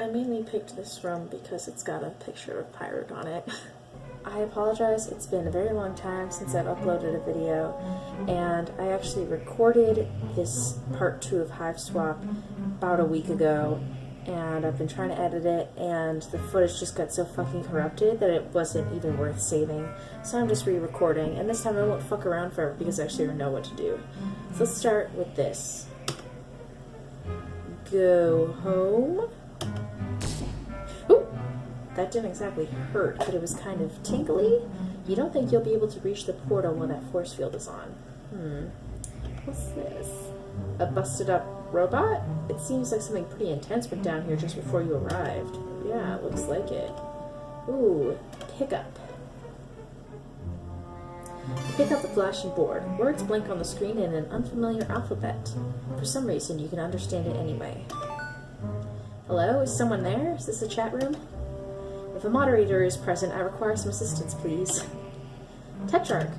I mainly picked this from because it's got a picture of Pirate on it. I apologize, it's been a very long time since I've uploaded a video, and I actually recorded this part 2 of Hiveswap about a week ago, and I've been trying to edit it, and the footage just got so fucking corrupted that it wasn't even worth saving. So I'm just re-recording, and this time I won't fuck around forever because I actually know what to do. So let's start with this. Go home. Ooh! That didn't exactly hurt, but it was kind of tingly. You don't think you'll be able to reach the portal when that force field is on. What's this? A busted up robot? It seems like something pretty intense went down here just before you arrived. Yeah, it looks like it. Ooh, pickup. Pick up the flashing board. Words blink on the screen in an unfamiliar alphabet. For some reason, you can understand it anyway. Hello? Is someone there? Is this a chat room? If a moderator is present, I require some assistance, please. Tetrarch.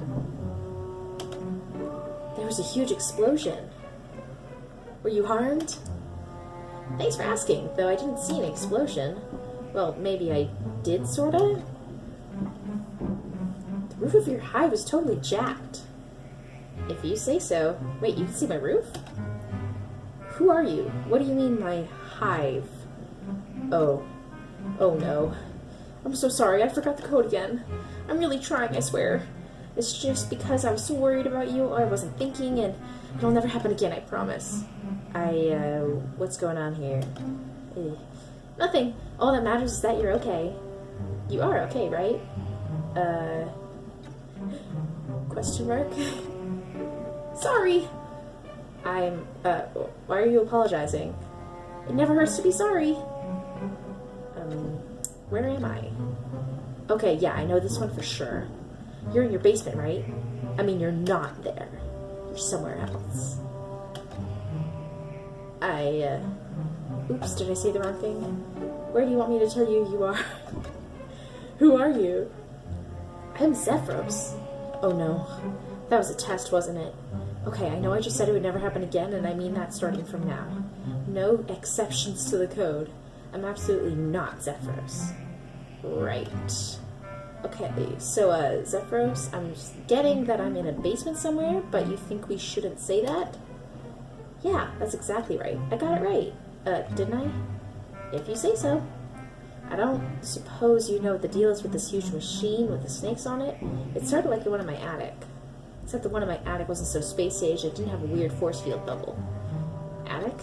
There was a huge explosion. Were you harmed? Thanks for asking, though I didn't see an explosion. Well, maybe I did, sorta? The roof of your hive is totally jacked. If you say so. Wait, you can see my roof? Who are you? What do you mean, my hive? Oh no. I'm so sorry, I forgot the code again. I'm really trying, I swear. It's just because I was so worried about you, I wasn't thinking, and it'll never happen again, I promise. What's going on here? Nothing. All that matters is that you're okay. You are okay, right? Question mark? Sorry! Why are you apologizing? It never hurts to be sorry. Where am I? Okay, yeah, I know this one for sure. You're in your basement, right? I mean, you're not there. You're somewhere else. Oops, did I say the wrong thing? Where do you want me to tell you you are? Who are you? I'm Zephyros. Oh no. That was a test, wasn't it? Okay, I know I just said it would never happen again, and I mean that starting from now. No exceptions to the code. I'm absolutely not Zephyros. Right. Okay, so, Zephyros, I'm getting that I'm in a basement somewhere, but you think we shouldn't say that? Yeah, that's exactly right. I got it right. Didn't I? If you say so. I don't suppose you know what the deal is with this huge machine with the snakes on it? It's sort of like the one in my attic. Except the one in my attic wasn't so space-age, it didn't have a weird force field bubble. Attic?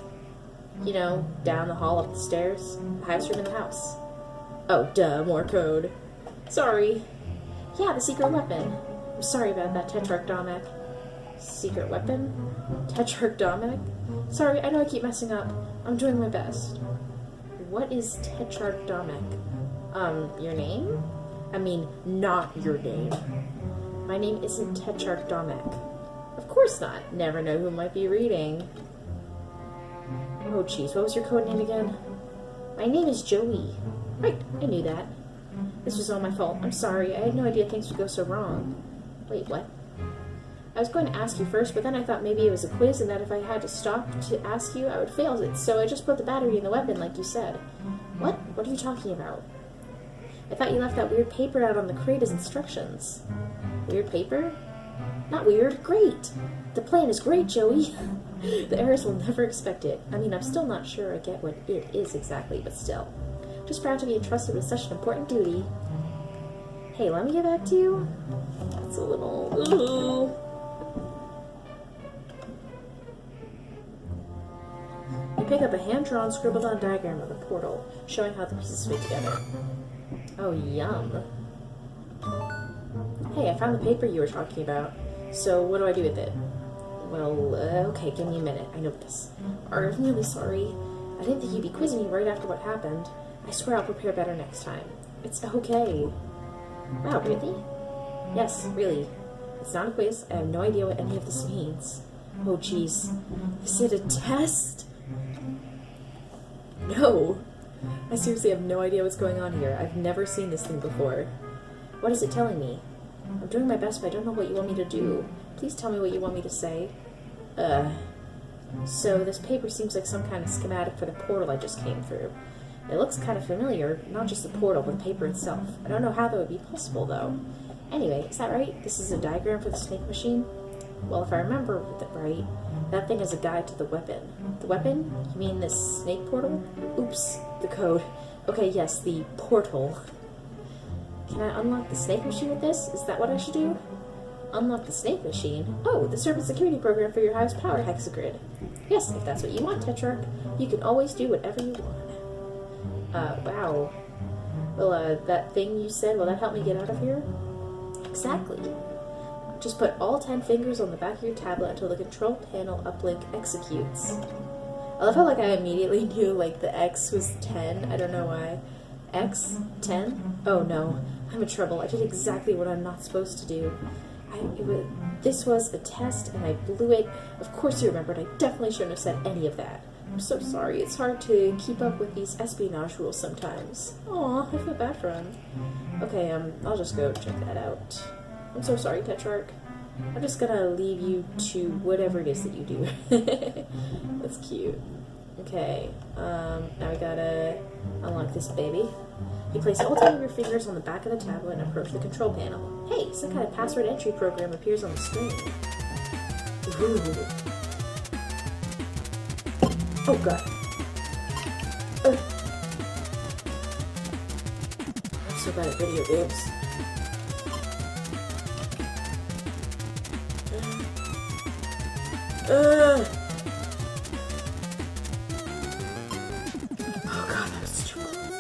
You know, down the hall up the stairs. The highest room in the house. Oh, duh, more code. Sorry. Yeah, the secret weapon. I'm sorry about that, Tetrarch Domek. Secret weapon? Tetrarch Domek? Sorry, I know I keep messing up. I'm doing my best. What is Tetrarch Domek? Your name? I mean, not your name. My name isn't Tetrarch Domek. Of course not. Never know who might be reading. Oh, jeez, what was your code name again? My name is Joey. Right, I knew that. This was all my fault. I'm sorry. I had no idea things would go so wrong. Wait, what? I was going to ask you first, but then I thought maybe it was a quiz and that if I had to stop to ask you, I would fail it, so I just put the battery in the weapon like you said. What? What are you talking about? I thought you left that weird paper out on the crate as instructions. Weird paper? Not weird. Great. The plan is great, Joey. The heirs will never expect it. I mean, I'm still not sure I get what it is exactly, but still. Just proud to be entrusted with such an important duty. Hey, let me get back to you. That's a little... Ooh. You pick up a hand-drawn, scribbled-on diagram of the portal, showing how the pieces fit together. Oh, yum. Hey, I found the paper you were talking about. So, what do I do with it? Well, okay, give me a minute. I know this. I'm really sorry. I didn't think you'd be quizzing me right after what happened. I swear I'll prepare better next time. It's okay. Wow, really? Yes, really. It's not a quiz. I have no idea what any of this means. Oh, jeez. Is it a test? No. I seriously have no idea what's going on here. I've never seen this thing before. What is it telling me? I'm doing my best, but I don't know what you want me to do. Please tell me what you want me to say. So this paper seems like some kind of schematic for the portal I just came through. It looks kind of familiar, not just the portal, but the paper itself. I don't know how that would be possible, though. Anyway, is that right? This is a diagram for the snake machine? Well, if I remember right, that thing is a guide to the weapon. The weapon? You mean this snake portal? Oops, the code. Okay, yes, the portal. Can I unlock the snake machine with this? Is that what I should do? Unlock the snake machine? Oh, the servant security program for your Hive's power hexagrid. Yes, if that's what you want, Tetrarch. You can always do whatever you want. Wow. Well, that thing you said, will that help me get out of here? Exactly. Just put all 10 fingers on the back of your tablet until the control panel uplink executes. I love how, like, I immediately knew, like, the X was 10. I don't know why. X? 10? Oh, no. I'm in trouble. I did exactly what I'm not supposed to do. This was a test, and I blew it. Of course you remembered. I definitely shouldn't have said any of that. I'm so sorry. It's hard to keep up with these espionage rules sometimes. Aw, I feel bad for him. Okay, I'll just go check that out. I'm so sorry, Tetrarch. I'm just gonna leave you to whatever it is that you do. That's cute. Okay, now we gotta unlock this baby. You place all 10 of your fingers on the back of the tablet and approach the control panel. Hey, some kind of password entry program appears on the screen. Ooh. Oh god. I'm so bad at video games. Oh god, that was too close.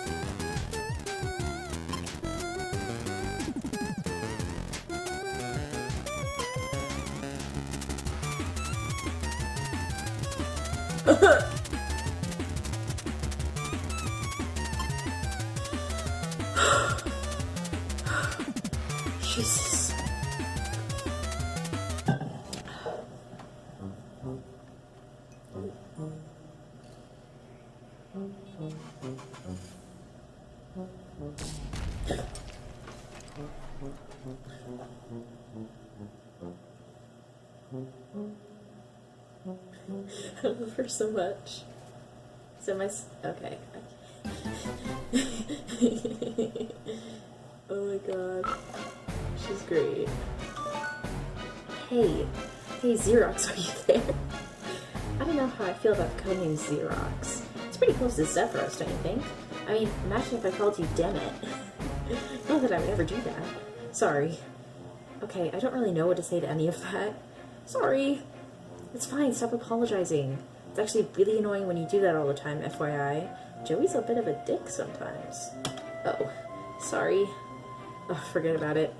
Jesus. I love her so much. So okay. Oh my god. She's great. Hey Xerox, are you there? I don't know how I feel about the codename Xerox. It's pretty close to Zephyros, don't you think? I mean, imagine if I called you Demet. Not that I would ever do that. Sorry. Okay, I don't really know what to say to any of that. Sorry. It's fine, stop apologizing. It's actually really annoying when you do that all the time, FYI. Joey's a bit of a dick sometimes. Oh, sorry. Oh, forget about it.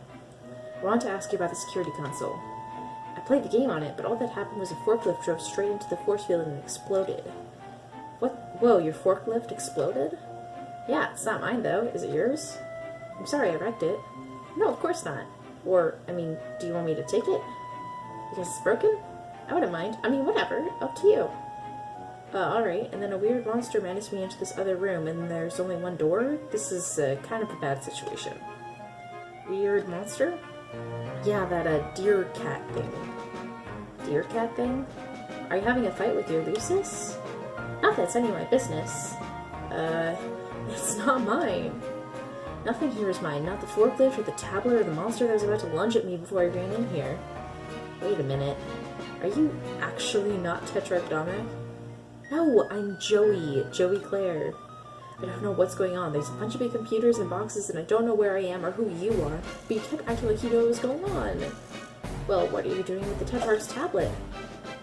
I wanted to ask you about the security console. I played the game on it, but all that happened was a forklift drove straight into the force field and exploded. What? Whoa, your forklift exploded? Yeah, it's not mine though. Is it yours? I'm sorry I wrecked it. No, of course not. Or, I mean, do you want me to take it? Because it's broken? I wouldn't mind. I mean, whatever. Up to you. Alright. And then a weird monster managed me into this other room, and there's only one door? This is kind of a bad situation. Weird monster? Yeah, that deer cat thing. Deer cat thing? Are you having a fight with your Lucis? Not that it's any of my business. It's not mine. Nothing here is mine. Not the forklift or the tablet or the monster that was about to lunge at me before I ran in here. Wait a minute. Are you actually not Tetrarch Dominic? No, I'm Joey. Joey Claire. I don't know what's going on. There's a bunch of big computers and boxes, and I don't know where I am or who you are, but you kept acting like you know what was going on. Well, what are you doing with the Tetrarch's tablet?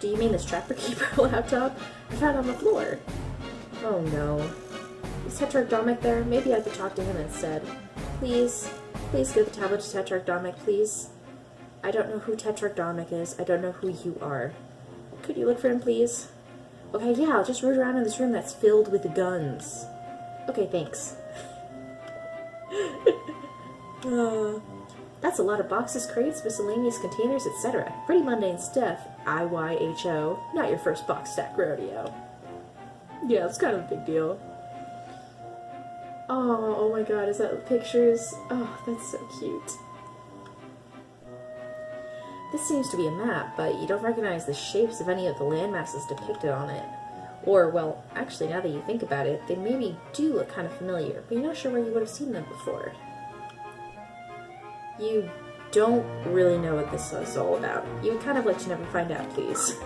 Do you mean this Trapper Keeper laptop I found on the floor? Oh no. Is Tetrarch Dominic there? Maybe I could talk to him instead. Please give the tablet to Tetrarch Dominic, please. I don't know who Tetrarch Dominic is. I don't know who you are. Could you look for him, please? Okay, yeah, I'll just root around in this room that's filled with guns. Okay, thanks. That's a lot of boxes, crates, miscellaneous containers, etc. Pretty mundane stuff. IYHO. Not your first box stack rodeo. Yeah, it's kind of a big deal. Oh my god, is that pictures? Oh, that's so cute. This seems to be a map, but you don't recognize the shapes of any of the landmasses depicted on it. Or, well, actually, now that you think about it, they maybe do look kind of familiar, but you're not sure where you would have seen them before. You don't really know what this is all about. You would kind of like to never find out, please.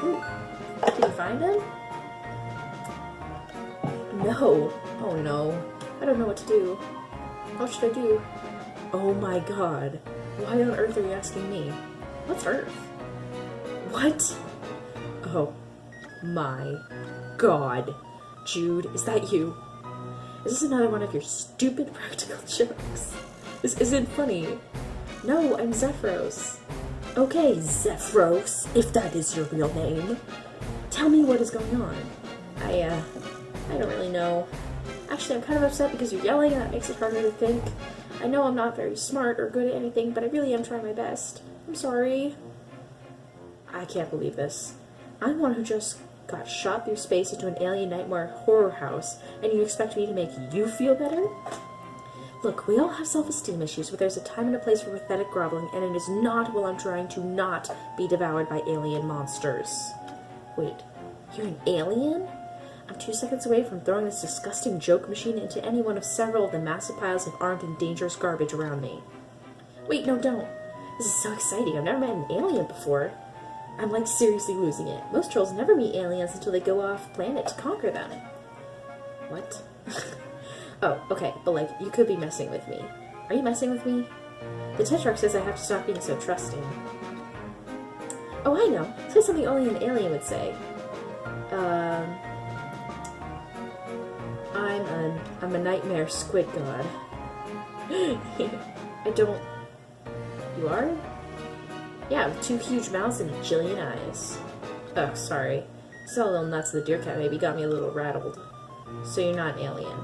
Ooh. Did you find him? No. Oh no. I don't know what to do. What should I do? Oh my god. Why on earth are you asking me? What's Earth? What? Oh my god. Jude, is that you? Is this another one of your stupid practical jokes? This isn't funny. No, I'm Zephyros. Okay, Zephyros, if that is your real name. Tell me what is going on. I don't really know. Actually, I'm kind of upset because you're yelling and that makes it harder to think. I know I'm not very smart or good at anything, but I really am trying my best. I'm sorry. I can't believe this. I'm the one who just got shot through space into an alien nightmare horror house, and you expect me to make you feel better? Look, we all have self-esteem issues, but there's a time and a place for pathetic groveling, and it is not while I'm trying to not be devoured by alien monsters. Wait, you're an alien? I'm 2 seconds away from throwing this disgusting joke machine into any one of several of the massive piles of armed and dangerous garbage around me. Wait, no, don't. This is so exciting. I've never met an alien before. I'm like seriously losing it. Most trolls never meet aliens until they go off planet to conquer them. What? Oh, okay, but like, you could be messing with me. Are you messing with me? The Tetrarch says I have to stop being so trusting. Oh, I know. Say something only an alien would say. I'm a nightmare squid god. I don't... You are? Yeah, with 2 huge mouths and a jillion eyes. Oh, sorry. Saw a little nuts of the deer cat maybe got me a little rattled. So you're not an alien.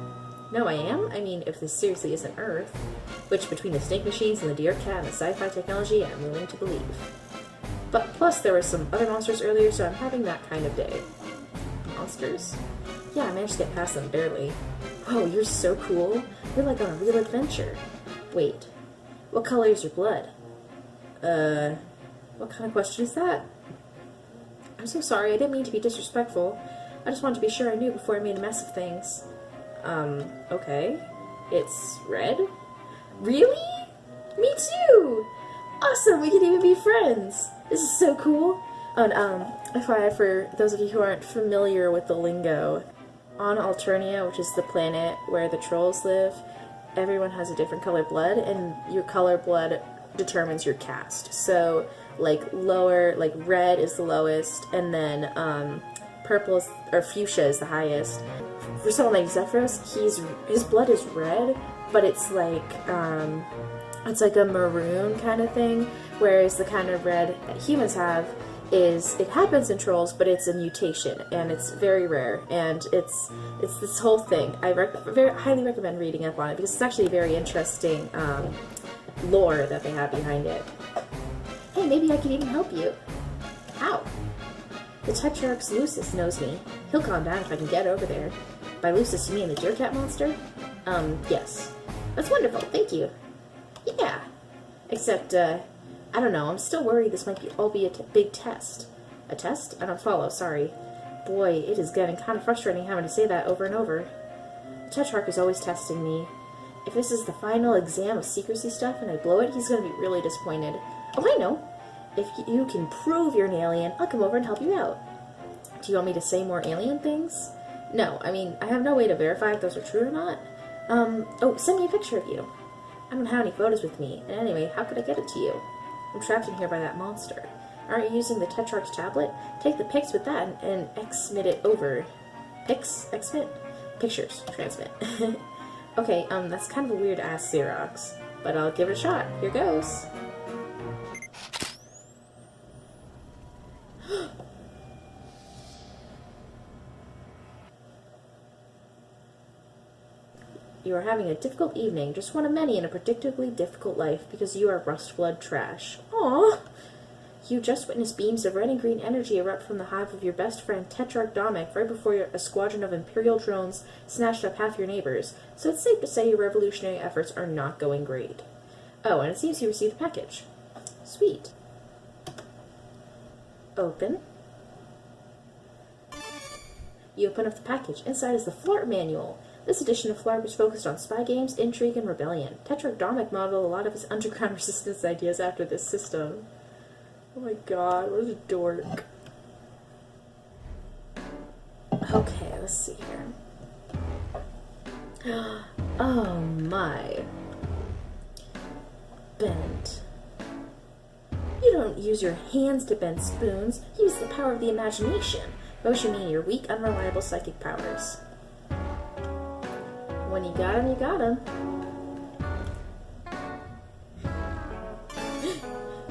No, I am? I mean, if this seriously isn't Earth, which between the snake machines and the deer cat and the sci-fi technology, I'm willing to believe. But plus there were some other monsters earlier, so I'm having that kind of day. Monsters? Yeah, I managed to get past them barely. Whoa, you're so cool. You're like on a real adventure. Wait, what color is your blood? What kind of question is that? I'm so sorry, I didn't mean to be disrespectful. I just wanted to be sure I knew before I made a mess of things. Okay. It's red? Really? Me too! Awesome, we can even be friends! This is so cool! And, FYI, for those of you who aren't familiar with the lingo, on Alternia, which is the planet where the trolls live, everyone has a different color blood, and your color blood determines your caste. So, like, red is the lowest, and then, purple is, or fuchsia is the highest. For someone like Zephyros, his blood is red, but it's like a maroon kind of thing, whereas the kind of red that humans have is, it happens in trolls, but it's a mutation, and it's very rare, and it's this whole thing. I very highly recommend reading up on it, because it's actually a very interesting lore that they have behind it. Hey, maybe I can even help you. Ow. The Tetrarch Lucis knows me. He'll calm down if I can get over there. By Lucis, you mean the deer cat monster? Yes. That's wonderful, thank you. Yeah. Except, I don't know, I'm still worried this might all be a big test. A test? I don't follow, sorry. Boy, it is getting kind of frustrating having to say that over and over. The Tetrarch is always testing me. If this is the final exam of secrecy stuff and I blow it, he's going to be really disappointed. Oh, I know. If you can prove you're an alien, I'll come over and help you out. Do you want me to say more alien things? No, I mean, I have no way to verify if those are true or not. Oh, send me a picture of you. I don't have any photos with me, and anyway, how could I get it to you? I'm trapped in here by that monster. Aren't you using the Tetrarch's tablet? Take the pics with that and exmit it over. Pics? Exmit? Pictures. Transmit. Okay, that's kind of a weird-ass Xerox, but I'll give it a shot. Here goes. You are having a difficult evening, just one of many in a predictably difficult life, because you are rust-blood trash. Aww! You just witnessed beams of red and green energy erupt from the hive of your best friend Tetrarch Domic right before a squadron of Imperial drones snatched up half your neighbors, so it's safe to say your revolutionary efforts are not going great. Oh, and it seems you received a package. Sweet. Open. You open up the package. Inside is the Flirt Manual. This edition of Flirt was focused on spy games, intrigue, and rebellion. Tetrarch Domic modeled a lot of his underground resistance ideas after this system. Oh my god, what a dork. Okay, let's see here. Oh my. Bend. You don't use your hands to bend spoons. Use the power of the imagination. Motion meaning your weak, unreliable psychic powers. When you got him, you got him.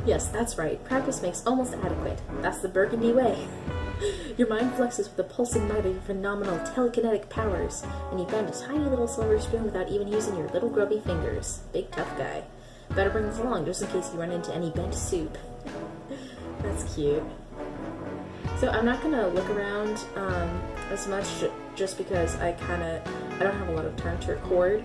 Yes, that's right. Practice makes almost adequate. That's the Burgundy way. Your mind flexes with the pulsing might of your phenomenal telekinetic powers, and you bend a tiny little silver spoon without even using your little grubby fingers. Big tough guy. Better bring this along just in case you run into any bent soup. That's cute. So I'm not gonna look around as much just because I don't have a lot of time to record.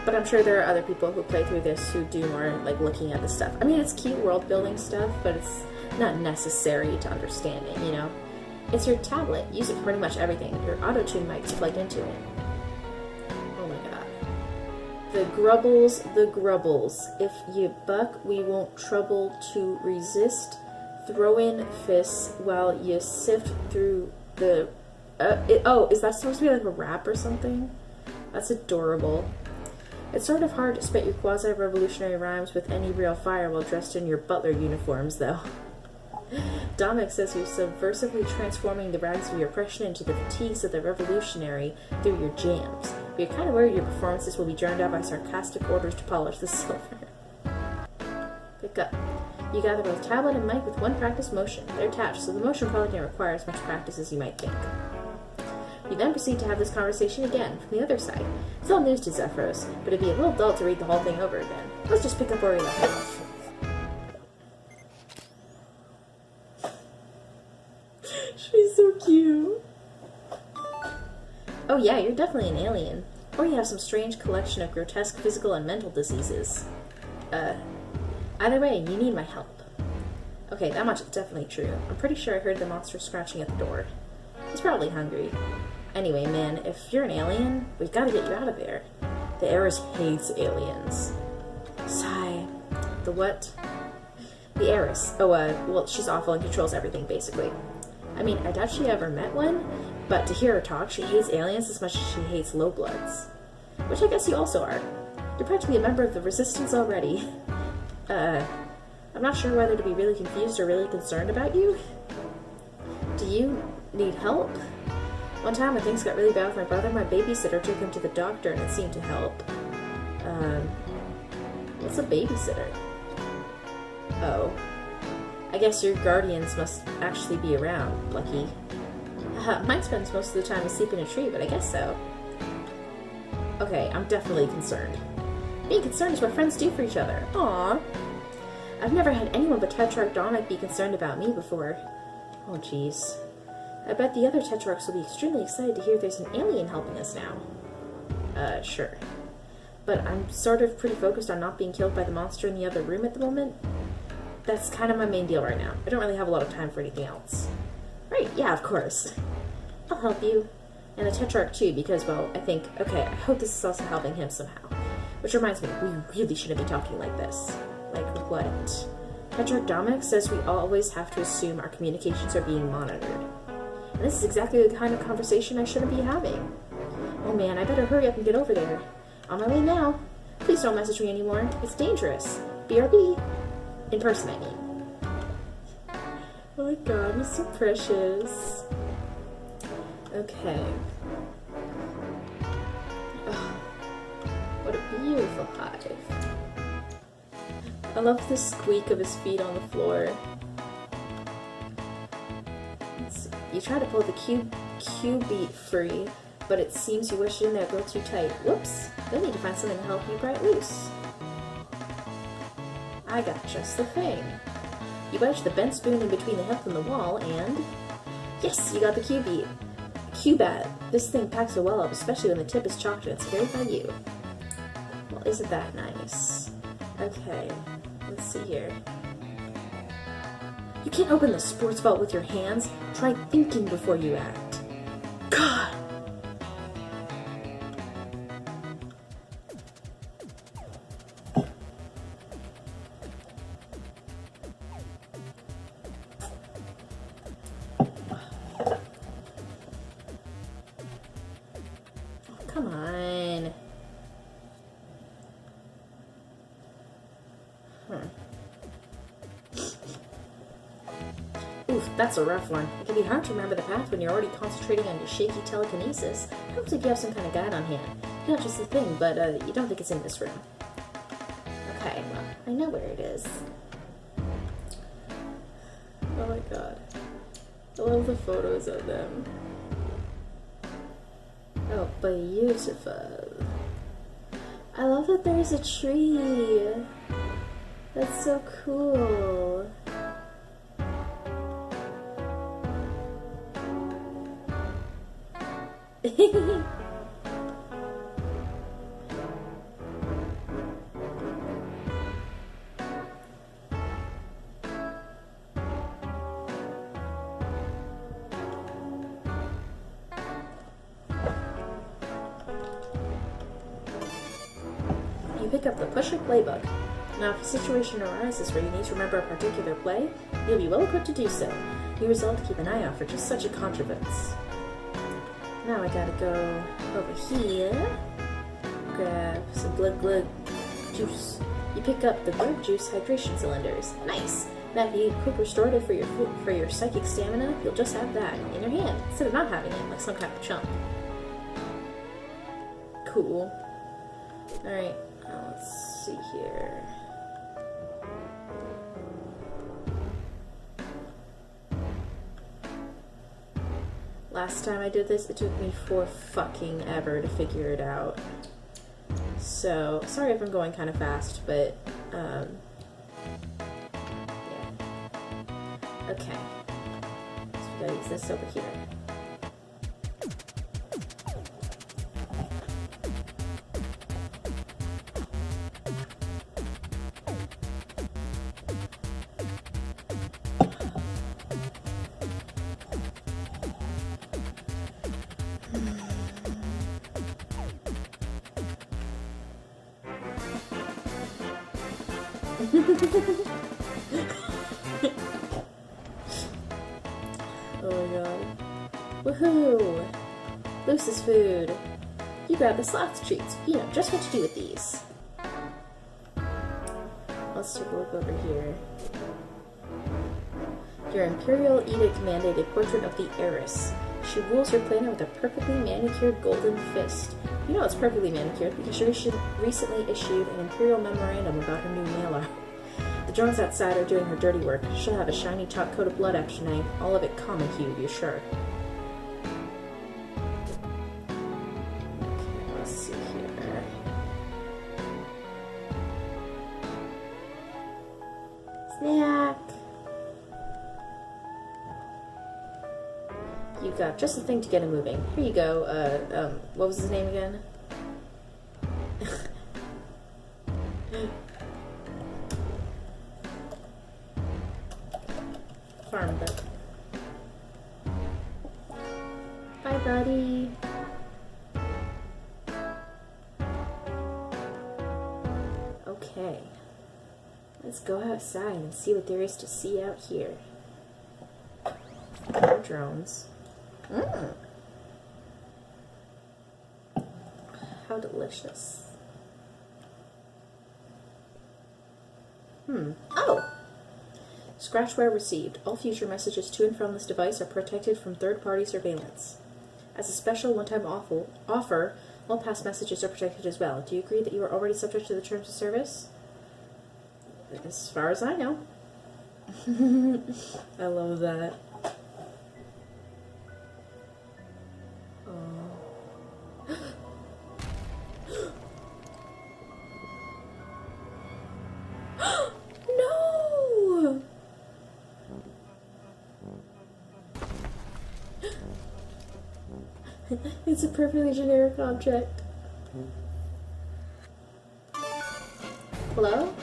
But I'm sure there are other people who play through this who do more like looking at the stuff. I mean, it's cute world building stuff, but it's not necessary to understanding, you know? It's your tablet. Use it for pretty much everything. Your auto-tune mic's plugged into it. Oh my god. The grubbles. If you buck, we won't trouble to resist. Throw in fists while you sift through the... is that supposed to be like a rap or something? That's adorable. It's sort of hard to spit your quasi-revolutionary rhymes with any real fire while dressed in your butler uniforms, though. Domic says you're subversively transforming the rags of your oppression into the fatigues of the revolutionary through your jams. But you're kind of worried your performances will be drowned out by sarcastic orders to polish the silver. Pick up. You gather both tablet and mic with one practice motion. They're attached, so the motion probably didn't require as much practice as you might think. You then proceed to have this conversation again, from the other side. It's all news to Zephyros, but it'd be a little dull to read the whole thing over again. Let's just pick up where we left off. She's so cute. Oh yeah, you're definitely an alien. Or you have some strange collection of grotesque physical and mental diseases. Either way, you need my help. Okay, that much is definitely true. I'm pretty sure I heard the monster scratching at the door. He's probably hungry. Anyway, man, if you're an alien, we've got to get you out of there. The Heiress hates aliens. Sigh. The what? The Heiress. Oh, well, she's awful and controls everything, basically. I mean, I doubt she ever met one, but to hear her talk, she hates aliens as much as she hates lowbloods. Which I guess you also are. You're practically a member of the Resistance already. I'm not sure whether to be really confused or really concerned about you. Do you need help? One time when things got really bad with my brother, my babysitter took him to the doctor and it seemed to help. What's a babysitter? Oh. I guess your guardians must actually be around, Lucky. Mine spends most of the time asleep in a tree, but I guess so. Okay, I'm definitely concerned. Being concerned is what friends do for each other. Aww. I've never had anyone but Tetrarch Domic be concerned about me before. Oh jeez. I bet the other Tetrarchs will be extremely excited to hear there's an alien helping us now. Sure. But I'm sort of pretty focused on not being killed by the monster in the other room at the moment. That's kind of my main deal right now. I don't really have a lot of time for anything else. Right, yeah, of course. I'll help you. And the Tetrarch too, because, well, I think, okay, I hope this is also helping him somehow. Which reminds me, we really shouldn't be talking like this. Like what? Tetrarch Domic says we always have to assume our communications are being monitored. And this is exactly the kind of conversation I shouldn't be having. Oh man, I better hurry up and get over there. On my way now. Please don't message me anymore. It's dangerous. BRB. In person, I mean. Oh my god, he's so precious. Okay. Oh, what a beautiful hive. I love the squeak of his feet on the floor. You try to pull the Q-beat free, but it seems you wish it in there a little too tight. Whoops! You'll need to find something to help you pry it loose. I got just the thing. You wedge the bent spoon in between the hip and the wall, and... Yes! You got the Q-beat. Q-bat. This thing packs a well up, especially when the tip is chalked and it's carried by you. Well, isn't that nice? Okay. Let's see here. You can't open the sports vault with your hands. Try thinking before you act. God! Come on. Oof, that's a rough one. It can be hard to remember the path when you're already concentrating on your shaky telekinesis. Helps if you have some kind of guide on hand. Not just the thing, but you don't think it's in this room. Okay, well, I know where it is. Oh my god. I love the photos of them. Oh, beautiful. I love that there's a tree. That's so cool. You pick up the Pusher Playbook. Now, if a situation arises where you need to remember a particular play, you'll be well equipped to do so. You resolve to keep an eye out for just such a contrivance. Now I gotta go over here, grab some glug juice. You pick up the glug juice hydration cylinders. Nice! Now if you need a quick restorative for your psychic stamina, you'll just have that in your hand, instead of not having it like some kind of chump. Cool. Alright, let's see here. Last time I did this, it took me for fucking ever to figure it out. So, sorry if I'm going kind of fast, but, yeah. Okay. So we gotta use this over here. Oh my god. Woohoo! Luce's food. You grab the sloth treats. You know just what to do with these. Let's take a look over here. Your Imperial Edict mandated portrait of the heiress. She rules your planet with a perfectly manicured golden fist. You know it's perfectly manicured because she recently issued an Imperial memorandum about her new nail art. The drones outside are doing her dirty work. She'll have a shiny top coat of blood after tonight, all of it common hue, you're sure. Okay, let's see here. Snack! You got just the thing to get him moving. Here you go, what was his name again? Farm book. Bye, buddy. Okay. Let's go outside and see what there is to see out here. More drones. How delicious. Oh! Scratchware received. All future messages to and from this device are protected from third-party surveillance. As a special one-time offer, all past messages are protected as well. Do you agree that you are already subject to the terms of service? As far as I know. I love that. No! It's a perfectly generic object. Hello?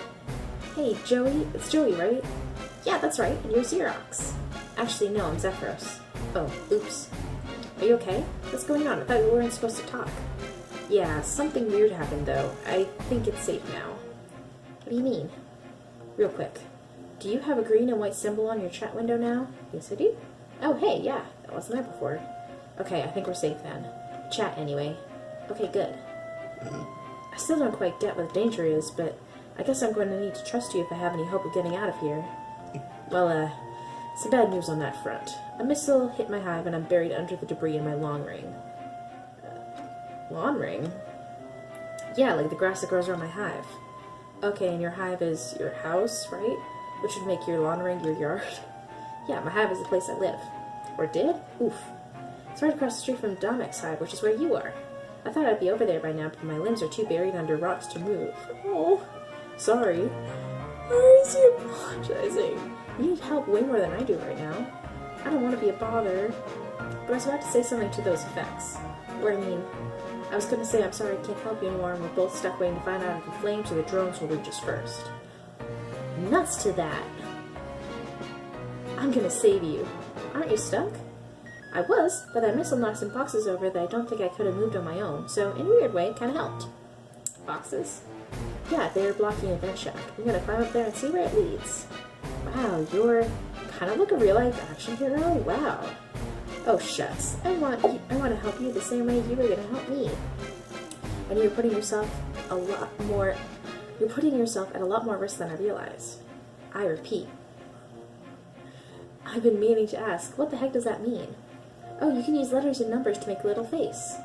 Hey, Joey. It's Joey, right? Yeah, that's right, and you're Xerox. Actually, no, I'm Zephyros. Oh, oops. Are you okay? What's going on? I thought we weren't supposed to talk. Yeah, something weird happened, though. I think it's safe now. What do you mean? Real quick. Do you have a green and white symbol on your chat window now? Yes, I do. Oh, hey, yeah. That wasn't there before. Okay, I think we're safe then. Chat, anyway. Okay, good. I still don't quite get what the danger is, but I guess I'm going to need to trust you if I have any hope of getting out of here. Well, some bad news on that front. A missile hit my hive and I'm buried under the debris in my lawn ring. Lawn ring? Yeah, like the grass that grows around my hive. Okay, and your hive is your house, right? Which would make your lawn ring your yard. Yeah, my hive is the place I live. Or did? Oof. It's right across the street from Domek's hive, which is where you are. I thought I'd be over there by now, but my limbs are too buried under rocks to move. Oh, sorry. Why is he apologizing? You need help way more than I do right now. I don't want to be a bother. But I was about to say something to those effects. Or I was going to say I'm sorry I can't help you anymore and we're both stuck waiting to find out if the flames or the drones will reach us first. Nuts to that. I'm going to save you. Aren't you stuck? I was, but that missile knocked some boxes over that I don't think I could have moved on my own, so in a weird way, it kind of helped. Boxes? Yeah, they're blocking a vent shack. I'm going to climb up there and see where it leads. Wow, you're kind of like a real-life action hero? Wow. Oh, shucks. I want to help you the same way you were going to help me. And you're putting yourself at a lot more risk than I realized. I repeat. I've been meaning to ask, what the heck does that mean? Oh, you can use letters and numbers to make a little face.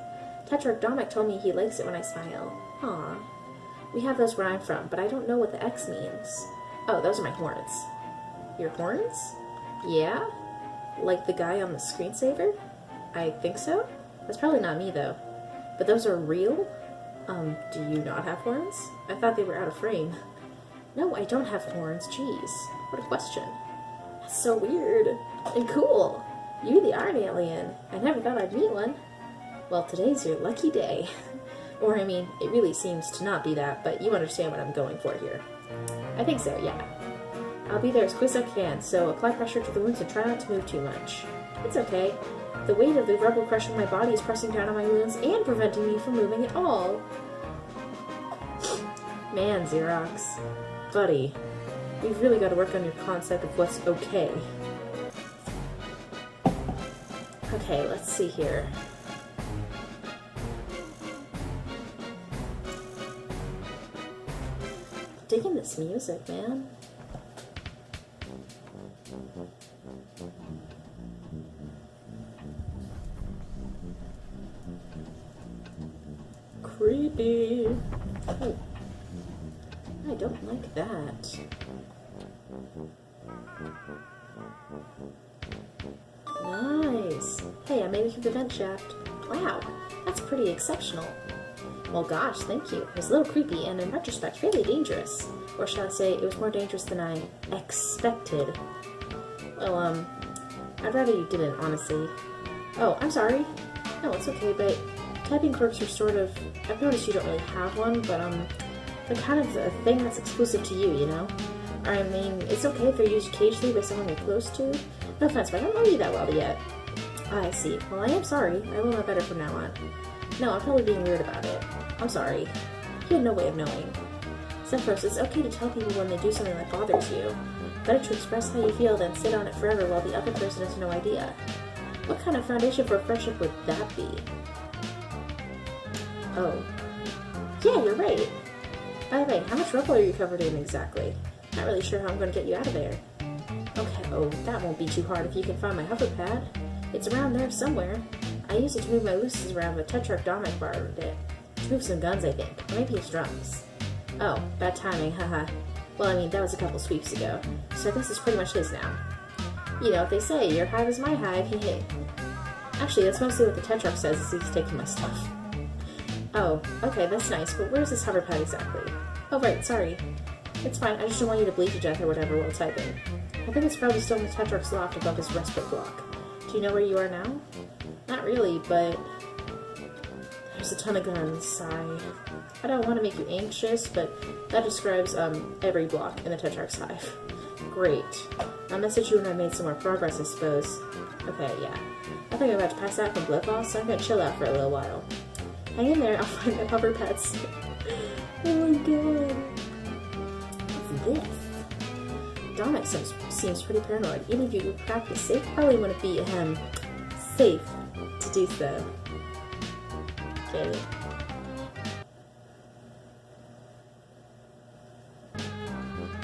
Tetrarch Domek told me he likes it when I smile. Aw. We have those where I'm from, but I don't know what the X means. Oh, those are my horns. Your horns? Yeah? Like the guy on the screensaver? I think so. That's probably not me, though. But those are real? Do you not have horns? I thought they were out of frame. No, I don't have horns. Jeez. What a question. That's so weird. And cool. You're the art alien. I never thought I'd meet one. Well, today's your lucky day. Or, it really seems to not be that, but you understand what I'm going for here. I think so, yeah. I'll be there as quick as I can, so apply pressure to the wounds and try not to move too much. It's okay. The weight of the rebel crushing my body is pressing down on my wounds and preventing me from moving at all. Man, Xerox. Buddy, you've really got to work on your concept of what's okay. Okay, let's see here. Digging this music, man. Creepy. Oh. I don't like that. Nice. Hey, I made it through the vent shaft. Wow, that's pretty exceptional. Well, gosh, thank you. It was a little creepy and, in retrospect, really dangerous. Or shall I say, it was more dangerous than I expected. Well, I'd rather you didn't, honestly. Oh, I'm sorry. No, it's okay, but typing quirks are sort of... I've noticed you don't really have one, but, they're kind of a thing that's exclusive to you, you know? Or, it's okay if they're used occasionally by someone you're close to. No offense, but I don't know you that well yet. I see. Well, I am sorry. I will know better from now on. No, I'm probably being weird about it. I'm sorry. You had no way of knowing. Zephyros, it's okay to tell people when they do something that bothers you. Better to express how you feel than sit on it forever while the other person has no idea. What kind of foundation for a friendship would that be? Oh. Yeah, you're right. By the way, how much rubble are you covered in exactly? Not really sure how I'm going to get you out of there. Okay, oh, that won't be too hard if you can find my hover pad. It's around there somewhere. I used it to move my looses around, but Tetrarch Domek borrowed it. To move some guns, I think. Or maybe his drums. Oh, bad timing, haha. Well, that was a couple sweeps ago. So I guess it's pretty much his now. You know what they say, your hive is my hive, hee. Actually, that's mostly what the Tetrarch says as he's taking my stuff. Oh, okay, that's nice, but where's this hover pad exactly? Oh, right, sorry. It's fine, I just don't want you to bleed to death or whatever while typing. I think it's probably still in the Tetrarch's loft above his respite block. Do you know where you are now? Not really, but... There's a ton of guns, sigh. I don't want to make you anxious, but that describes, every block in the Tetrarch's hive. Great. I'll message you when I made some more progress, I suppose. Okay, yeah. I think I'm about to pass out from blood loss, so I'm gonna chill out for a little while. Hang in there, I'll find my hover pets. Oh my god. What's this? Dominic seems pretty paranoid. Even if you practice safe, probably wouldn't be, safe to do so. Okay.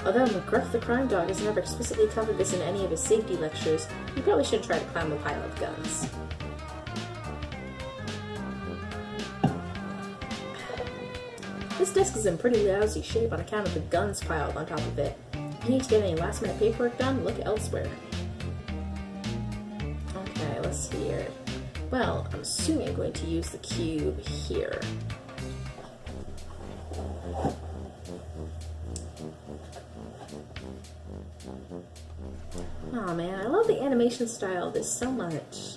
Although McGruff the crime dog has never explicitly covered this in any of his safety lectures, you probably shouldn't try to climb a pile of guns. This desk is in pretty lousy shape on account of the guns piled on top of it. If you need to get any last-minute paperwork done, look elsewhere. Okay, let's see here. Well, I'm assuming I'm going to use the cube here. Aw, man, I love the animation style of this so much.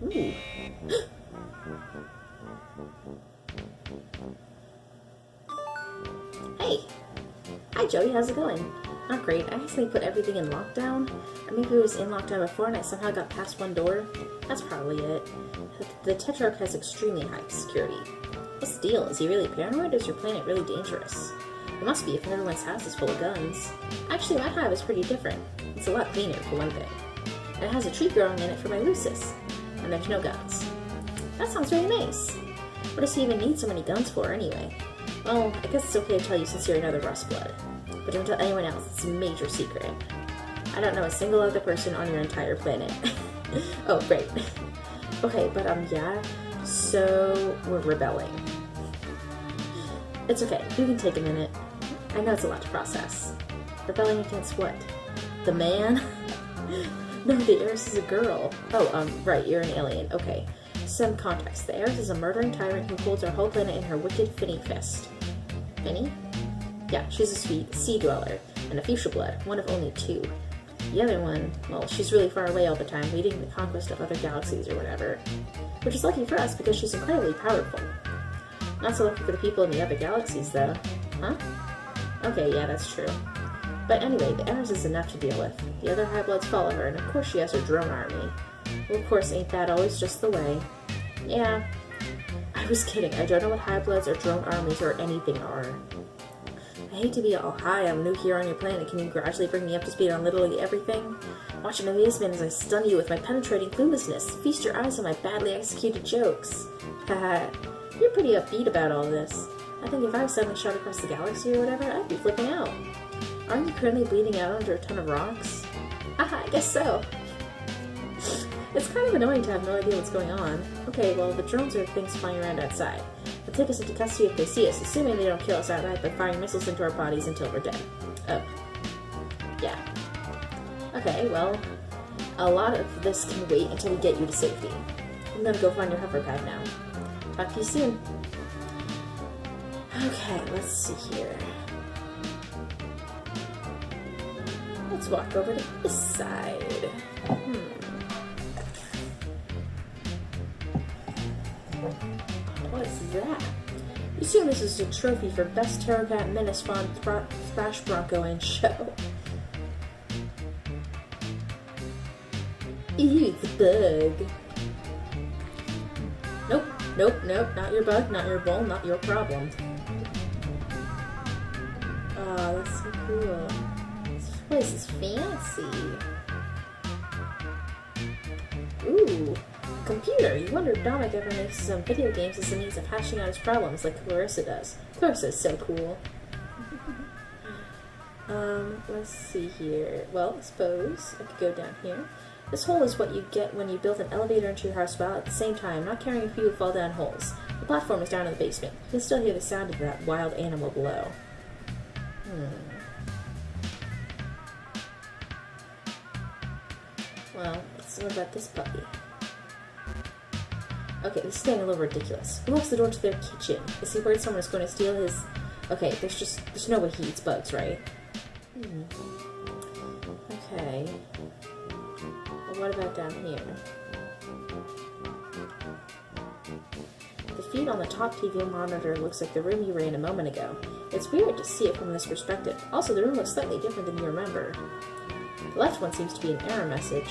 Ooh. Hey! Hi, Joey, how's it going? Not great. I accidentally put everything in lockdown. Or maybe it was in lockdown before and I somehow got past one door. That's probably it. The Tetrarch has extremely high security. What's the deal? Is he really paranoid or is your planet really dangerous? It must be if everyone's house is full of guns. Actually, my hive is pretty different. It's a lot cleaner, for one thing. And it has a tree growing in it for my Lucis. And there's no guns. That sounds really nice. What does he even need so many guns for, anyway? Well, I guess it's okay to tell you since you're another Rustblood. But don't tell anyone else, it's a major secret. I don't know a single other person on your entire planet. Oh, great. Okay, but yeah, so we're rebelling. It's okay, you can take a minute. I know it's a lot to process. Rebelling against what? The man? No, the heiress is a girl. Oh, right, you're an alien. Okay. Some context. The heiress is a murdering tyrant who holds our whole planet in her wicked finny fist. Finny? Yeah, she's a sweet sea dweller, and a fuchsia blood, one of only two. The other one, well, she's really far away all the time, leading the conquest of other galaxies or whatever. Which is lucky for us, because she's incredibly powerful. Not so lucky for the people in the other galaxies, though. Huh? Okay, yeah, that's true. But anyway, the heiress is enough to deal with. The other High Bloods follow her, and of course she has her drone army. Well, of course, ain't that always just the way? Yeah. I was kidding. I don't know what High Bloods or drone armies or anything are. I hate to be all, hi, I'm new here on your planet. Can you gradually bring me up to speed on literally everything? Watch in amazement as I stun you with my penetrating cluelessness. Feast your eyes on my badly executed jokes. Haha. You're pretty upbeat about all this. I think if I was suddenly shot across the galaxy or whatever, I'd be flipping out. Aren't you currently bleeding out under a ton of rocks? Haha, I guess so. It's kind of annoying to have no idea what's going on. Okay, well, the drones are things flying around outside. They'll take us into custody if they see us, assuming they don't kill us outright by firing missiles into our bodies until we're dead. Oh. Yeah. Okay, well, a lot of this can wait until we get you to safety. I'm gonna go find your hover pad now. Talk to you soon. Okay, let's see here. Let's walk over to this side. What is that? You assume this is a trophy for Best Terrorcat Menace Spawn Thrash Bronco in show. Ew, it's a bug. Nope, not your bug, not your bull, not your problem. Oh, that's so cool. This place is fancy. Ooh, computer. You wonder if Dominic ever makes some video games as a means of hashing out his problems like Clarissa does. Clarissa's so cool. Let's see here. Well, I suppose I could go down here. This hole is what you get when you build an elevator into your house while at the same time not caring if you would fall down holes. The platform is down in the basement. You can still hear the sound of that wild animal below. Well, let's see what about this puppy. Okay, this is getting a little ridiculous. Who locks the door to their kitchen? Is he worried someone is going to steal his... Okay, there's no way he eats bugs, right? Okay. Well, what about down here? The feed on the top TV monitor looks like the room you were in a moment ago. It It's weird to see it from this perspective. Also, the room looks slightly different than you remember. The left one seems to be an error message.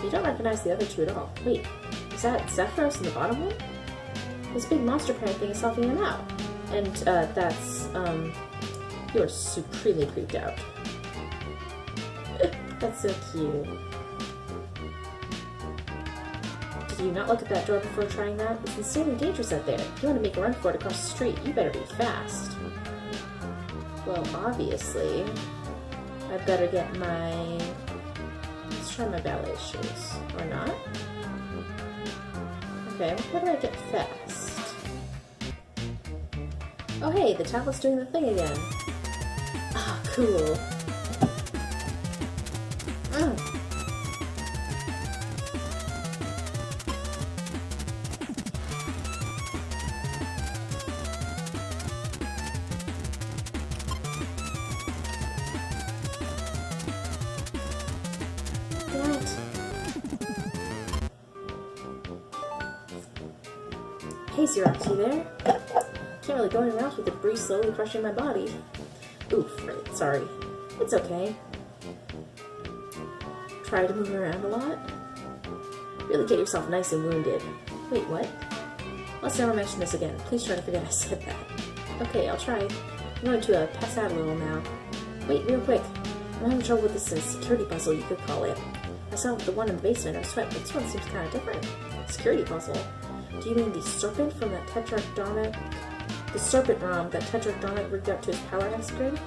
You don't recognize the other two at all. Wait, is that Zephyros in the bottom one? This big monster parent thing is helping him out. And, that's, you are supremely creeped out. That's so cute. Did you not look at that door before trying that? It's insanely dangerous out there. If you want to make a run for it across the street, you better be fast. Well, obviously, I better get my... Let's try my ballet shoes. Or not? Okay, how do I get fast? Oh hey, the tablet's doing the thing again. Ah, cool. Hey, Xerox, you there? Can't really go anywhere else with the debris slowly crushing my body. Oof, right, sorry. It's okay. Try to move around a lot? Really get yourself nice and wounded. Wait, what? Let's never mention this again. Please try to forget I said that. Okay, I'll try. I'm going to pass out a little now. Wait, real quick. I'm having trouble with this security puzzle, you could call it. I saw the one in the basement, I was sweat, but this one seems kind of different. Security puzzle? Do you mean the serpent from that Tetrarchonic? The serpent ROM that Tetrarchonic rigged up to his power hexagon?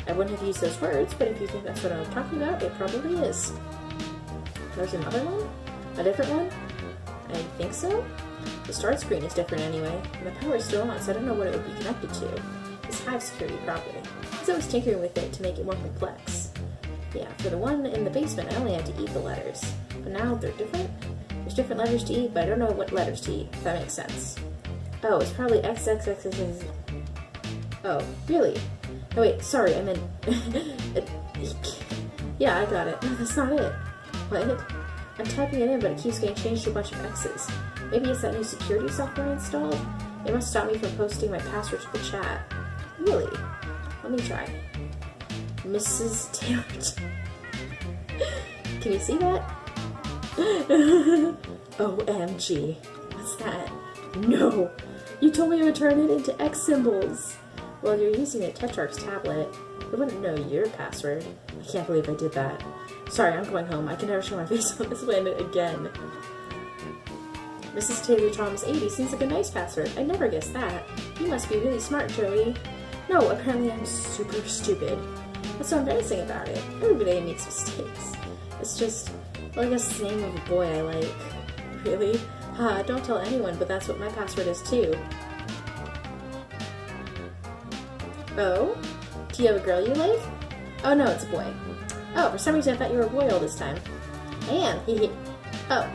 I wouldn't have used those words, but if you think that's what I'm talking about, it probably is. There's another one? A different one? I think so? The start screen is different anyway, and the power is still on, so I don't know what it would be connected to. It's Hive security probably. He's always tinkering with it to make it more complex. Yeah, for the one in the basement, I only had to eat the letters. But now they're different? There's different letters to eat, but I don't know what letters to eat, if that makes sense. Oh, it's probably XXXX. Oh, really? Oh wait, sorry, I meant... Yeah, I got it. No, that's not it. What? I'm typing it in, but it keeps getting changed to a bunch of X's. Maybe it's that new security software installed? It must stop me from posting my password to the chat. Really? Let me try. Mrs. Taylor. Can you see that? OMG. What's that? No! You told me to turn it into X symbols! Well, you're using a Tetrarch's tablet. I wouldn't know your password. I can't believe I did that. Sorry, I'm going home. I can never show my face on this planet again. Mrs. Taylor Thomas 80 seems like a nice password. I never guessed that. You must be really smart, Joey. No, apparently I'm super stupid. What's so embarrassing about it? Everybody makes mistakes. It's just, well, I guess it's the name of a boy I like. Really? Ha, don't tell anyone, but that's what my password is too. Oh? Do you have a girl you like? Oh no, it's a boy. Oh, for some reason I thought you were a boy all this time. I am, hehe. Oh.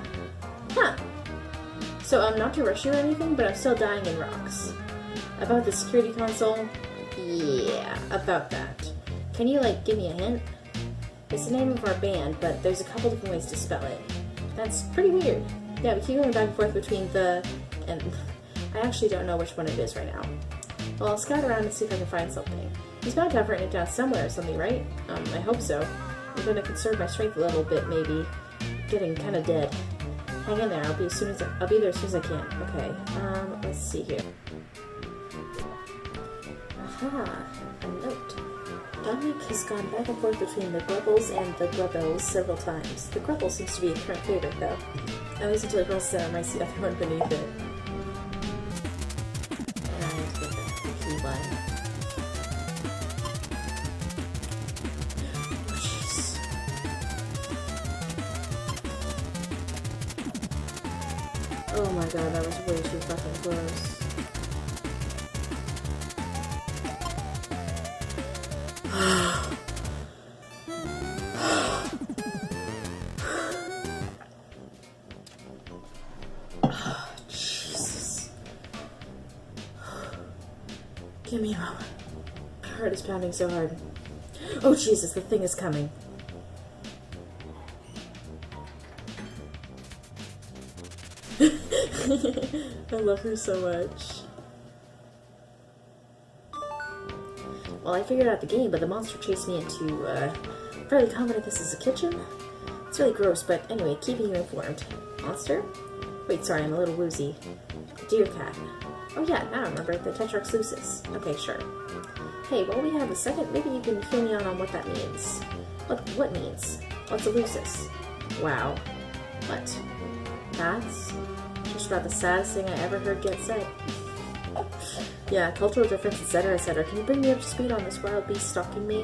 Huh. So, not to rush you or anything, but I'm still dying in rocks. About the security console? Yeah, about that. Can you, give me a hint? It's the name of our band, but there's a couple different ways to spell it. That's pretty weird. Yeah, we keep going back and forth between the and I actually don't know which one it is right now. Well, I'll scout around and see if I can find something. He's bound to have written it down somewhere or something, right? I hope so. I'm gonna conserve my strength a little bit, maybe. Getting kind of dead. Hang in there. I'll be there as soon as I can. Okay. Let's see here. Aha, a note. Dominic has gone back and forth between the Grubbles and the Grubbles several times. The Grubble seems to be a current favorite, though. At least until it crosses out, I might see the other one beneath it. And I have to get the key line. Oh, jeez. Oh my god, that was way too fucking close. Jesus. Give me a moment. My heart is pounding so hard. Oh Jesus, the thing is coming. I love her so much. Well, I figured out the game, but the monster chased me into, fairly confident this is a kitchen. It's really gross, but anyway, keeping you informed. Monster? Wait, sorry, I'm a little woozy. Deer cat. Oh yeah, now I remember, the Tetrax lucis. Okay, sure. Hey, while we have a second, maybe you can fill me on what that means. What means? What's a lucis? Wow. What? That's just about the saddest thing I ever heard get said. Yeah, cultural difference, etc., etc. Can you bring me up to speed on this wild beast stalking me?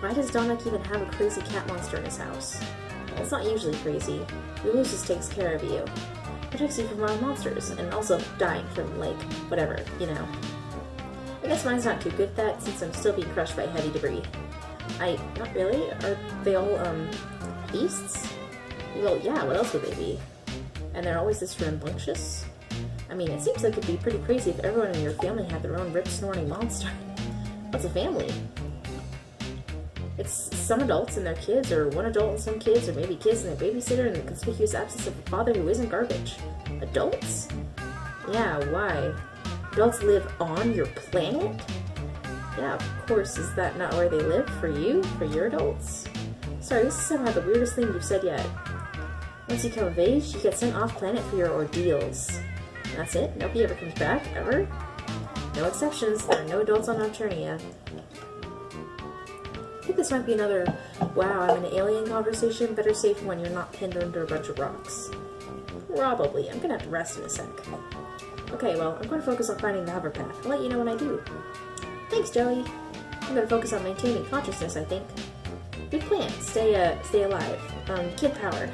Why does Dominic even have a crazy cat monster in his house? Well, it's not usually crazy. Your lucis takes care of you. Protects you from wild monsters, and also dying from, like, whatever, you know. I guess mine's not too good at that, since I'm still being crushed by heavy debris. Not really? Are they all, beasts? Well, yeah, what else would they be? And they're always this rambunctious? I mean, it seems like it'd be pretty crazy if everyone in your family had their own rip-snorting monster. What's a family? It's some adults and their kids, or one adult and some kids, or maybe kids and their babysitter, and the conspicuous absence of a father who isn't garbage. Adults? Yeah, why? Adults live on your planet? Yeah, of course. Is that not where they live? For you? For your adults? Sorry, this is somehow the weirdest thing you've said yet. Once you come of age, you get sent off planet for your ordeals. And that's it? Nobody ever comes back? Ever? No exceptions. There are no adults on Nocturnia. I think this might be another, wow, I'm an alien conversation. Better safe when you're not pinned under a bunch of rocks. Probably. I'm gonna have to rest in a sec. Okay, well, I'm going to focus on finding the hover path. I'll let you know when I do. Thanks, Joey. I'm going to focus on maintaining consciousness, I think. Good plan. Stay alive. Kid power.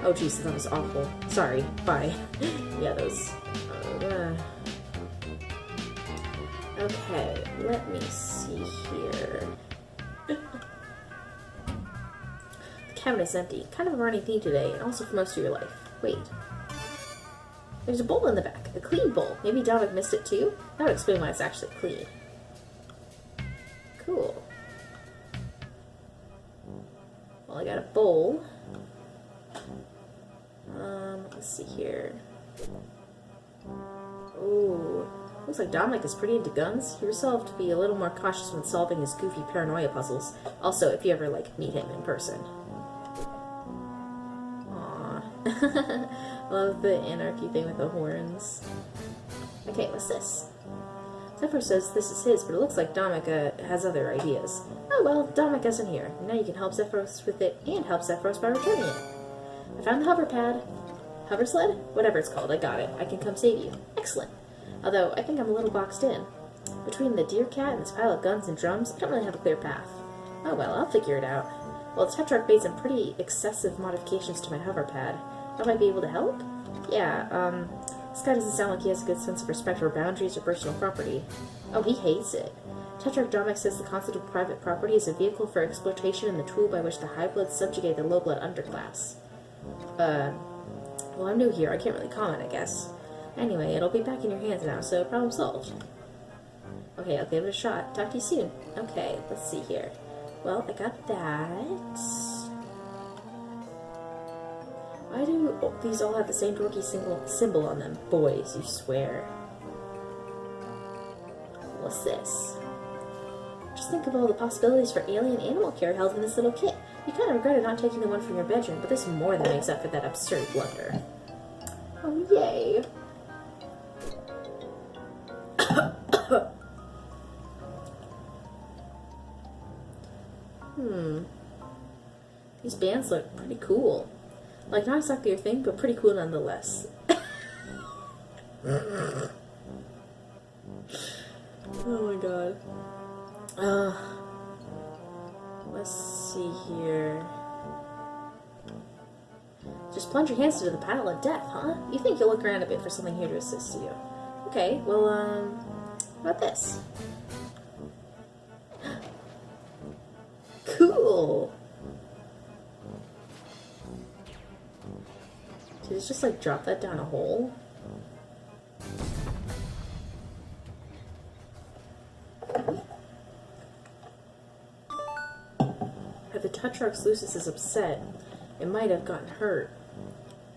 Oh, jeez, that was awful. Sorry. Bye. Yeah, those... Okay, let me see here. The cabinet is empty. Kind of a running theme today, and also for most of your life. Wait. There's a bowl in the back. A clean bowl. Maybe Dominic missed it too? That would explain why it's actually clean. Cool. Well, I got a bowl. Let's see here. Ooh. Looks like Dominic is pretty into guns. He resolved to be a little more cautious when solving his goofy paranoia puzzles. Also, if you ever, like, meet him in person. Aww. Love the anarchy thing with the horns. Okay, what's this? Zephyr says this is his, but it looks like Dominic has other ideas. Oh well, Dominic isn't here. Now you can help Zephyros with it, and help Zephyros by returning it. I found the hover pad. Hover sled? Whatever it's called, I got it. I can come save you. Excellent. Although, I think I'm a little boxed in. Between the deer cat and this pile of guns and drums, I don't really have a clear path. Oh well, I'll figure it out. Well, the Tetrarch made some pretty excessive modifications to my hover pad. I might be able to help? Yeah, this guy doesn't sound like he has a good sense of respect for boundaries or personal property. Oh, he hates it. Tetrarch Dominic says the concept of private property is a vehicle for exploitation and the tool by which the high-blood subjugate the low-blood underclass. Well, I'm new here. I can't really comment, I guess. Anyway, it'll be back in your hands now, so problem solved. Okay, I'll give it a shot. Talk to you soon. Okay, let's see here. Well, I got that. Why do these all have the same dorky symbol on them? Boys, you swear. What's this? Just think of all the possibilities for alien animal care held in this little kit. You kind of regretted not taking the one from your bedroom, but this more than makes up for that absurd blunder. Oh, yay. These bands look pretty cool. Like, not exactly your thing, but pretty cool nonetheless. Oh my god. Let's see here. Just plunge your hands into the pile of death, huh? You think you'll look around a bit for something here to assist you. Okay, well, how about this? Cool! Did it just, like, drop that down a hole? If the Tetrarch Lucis is upset, it might have gotten hurt.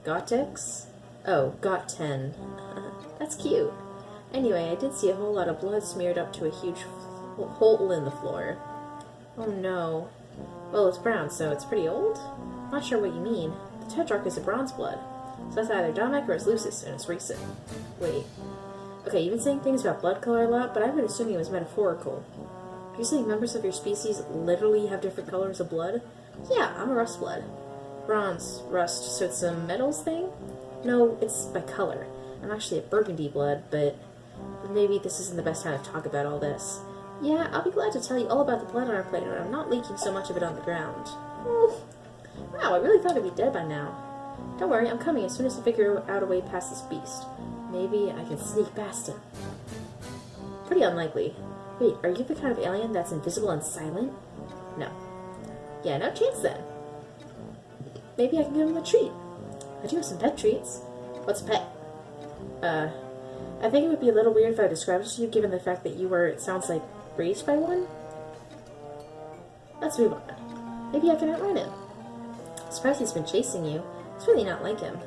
Gotex? Oh, Got 10. That's cute. Anyway, I did see a whole lot of blood smeared up to a huge hole in the floor. Oh no. Well, it's brown, so it's pretty old? Not sure what you mean. The Tetrarch is a bronze blood. So that's either Dominic or it's Lucis, and it's recent. Wait. Okay, you've been saying things about blood color a lot, but I've been assuming it was metaphorical. Are you saying members of your species literally have different colors of blood? Yeah, I'm a rust blood. Bronze, rust, so it's a metals thing? No, it's by color. I'm actually a burgundy blood, but maybe this isn't the best time to talk about all this. Yeah, I'll be glad to tell you all about the blood on our planet when I'm not leaking so much of it on the ground. Oh. Wow, I really thought I'd be dead by now. Don't worry, I'm coming as soon as I figure out a way past this beast. Maybe I can sneak past him. Pretty unlikely. Wait, are you the kind of alien that's invisible and silent? No. Yeah, no chance then. Maybe I can give him a treat. I do have some pet treats. What's a pet? I think it would be a little weird if I described it to you given the fact that you were, it sounds like, raised by one? Let's move on. Maybe I can outrun him. I'm surprised he's been chasing you. It's really not like him.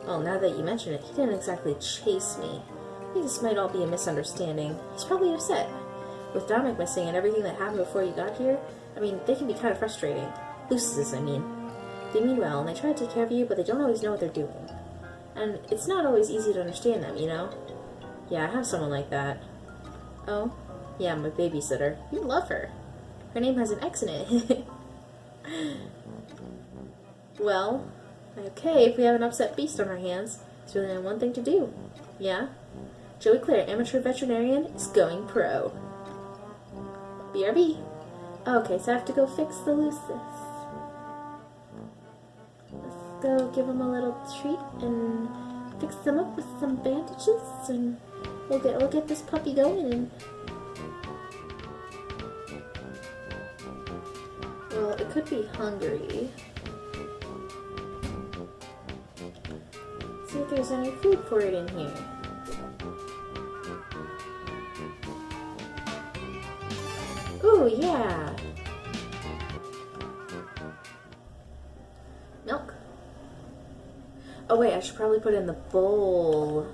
Well, now that you mention it, he didn't exactly chase me. I think this might all be a misunderstanding. He's probably upset. With Dominic missing and everything that happened before you got here, I mean, they can be kind of frustrating. Lucis, I mean. They mean well, and they try to take care of you, but they don't always know what they're doing. And it's not always easy to understand them, you know? Yeah, I have someone like that. Oh? Yeah, my babysitter. You love her. Her name has an X in it. Well, okay, if we have an upset beast on our hands, there's really only one thing to do. Yeah? Joey Clare, amateur veterinarian, is going pro. BRB. Okay, so I have to go fix the Lucis. Let's go give him a little treat and fix them up with some bandages, and we'll get this puppy going. And well, it could be hungry. See if there's any food for it in here. Ooh, yeah. Milk. Oh wait, I should probably put it in the bowl.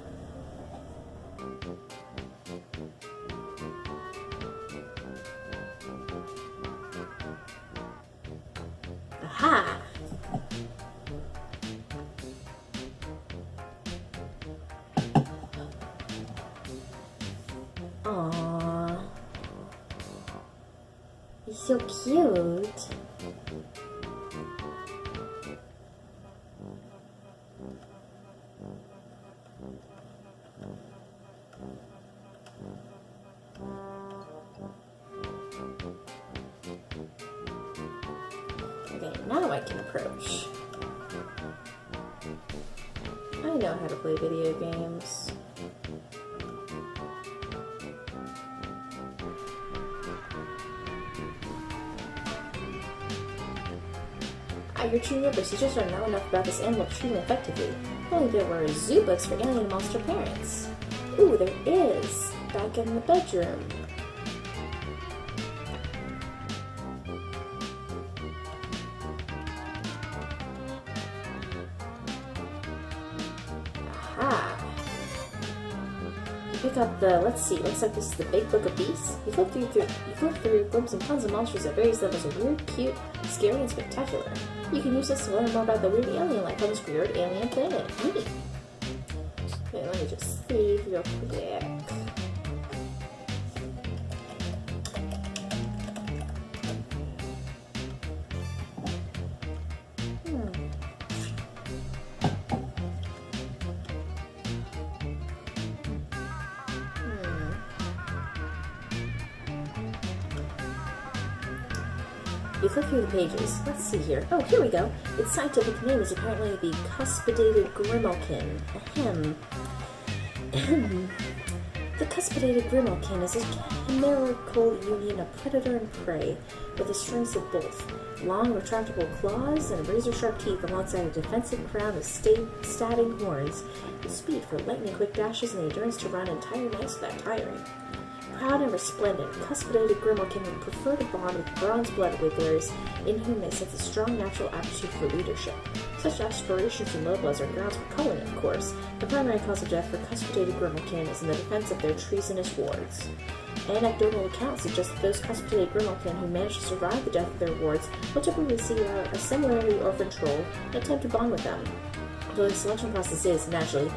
Aha! Aww. He's so cute. Okay, now I can approach. I know how to play video games. You're treating your procedures don't know enough about this animal to treat him effectively. If only there were zoo books for alien monster parents. Ooh, there is! Back in the bedroom. Aha! You pick up the, let's see, looks like this is the Big Book of Beasts. You flip through glimpse and tons of monsters at various levels of weird, cute, scary, and spectacular. You can use this to learn more about the weird alien life on this weird alien planet. Neat. Okay, let me just see real quick. You flip through the pages. Let's see here. Oh, here we go. Its scientific name is apparently the cuspidated grimalkin. Ahem. The cuspidated grimalkin is a chimerical union of predator and prey, with the strengths of both. Long, retractable claws and razor-sharp teeth alongside a defensive crown of stabbing horns, with speed for lightning-quick dashes and the endurance to run entire nights without tiring. Proud and resplendent, cuspidated grimalkin would prefer to bond with bronze blood wigglers, in whom they sense a strong natural aptitude for leadership. Such aspirations and low bloods are grounds for culling, of course. The primary cause of death for cuspidated grimalkin is in the defense of their treasonous wards. anecdotal accounts suggest that those constipated grimalkin who manage to survive the death of their wards will typically seek out a similarly orphaned troll and attempt to bond with them. Though the selection process is, naturally,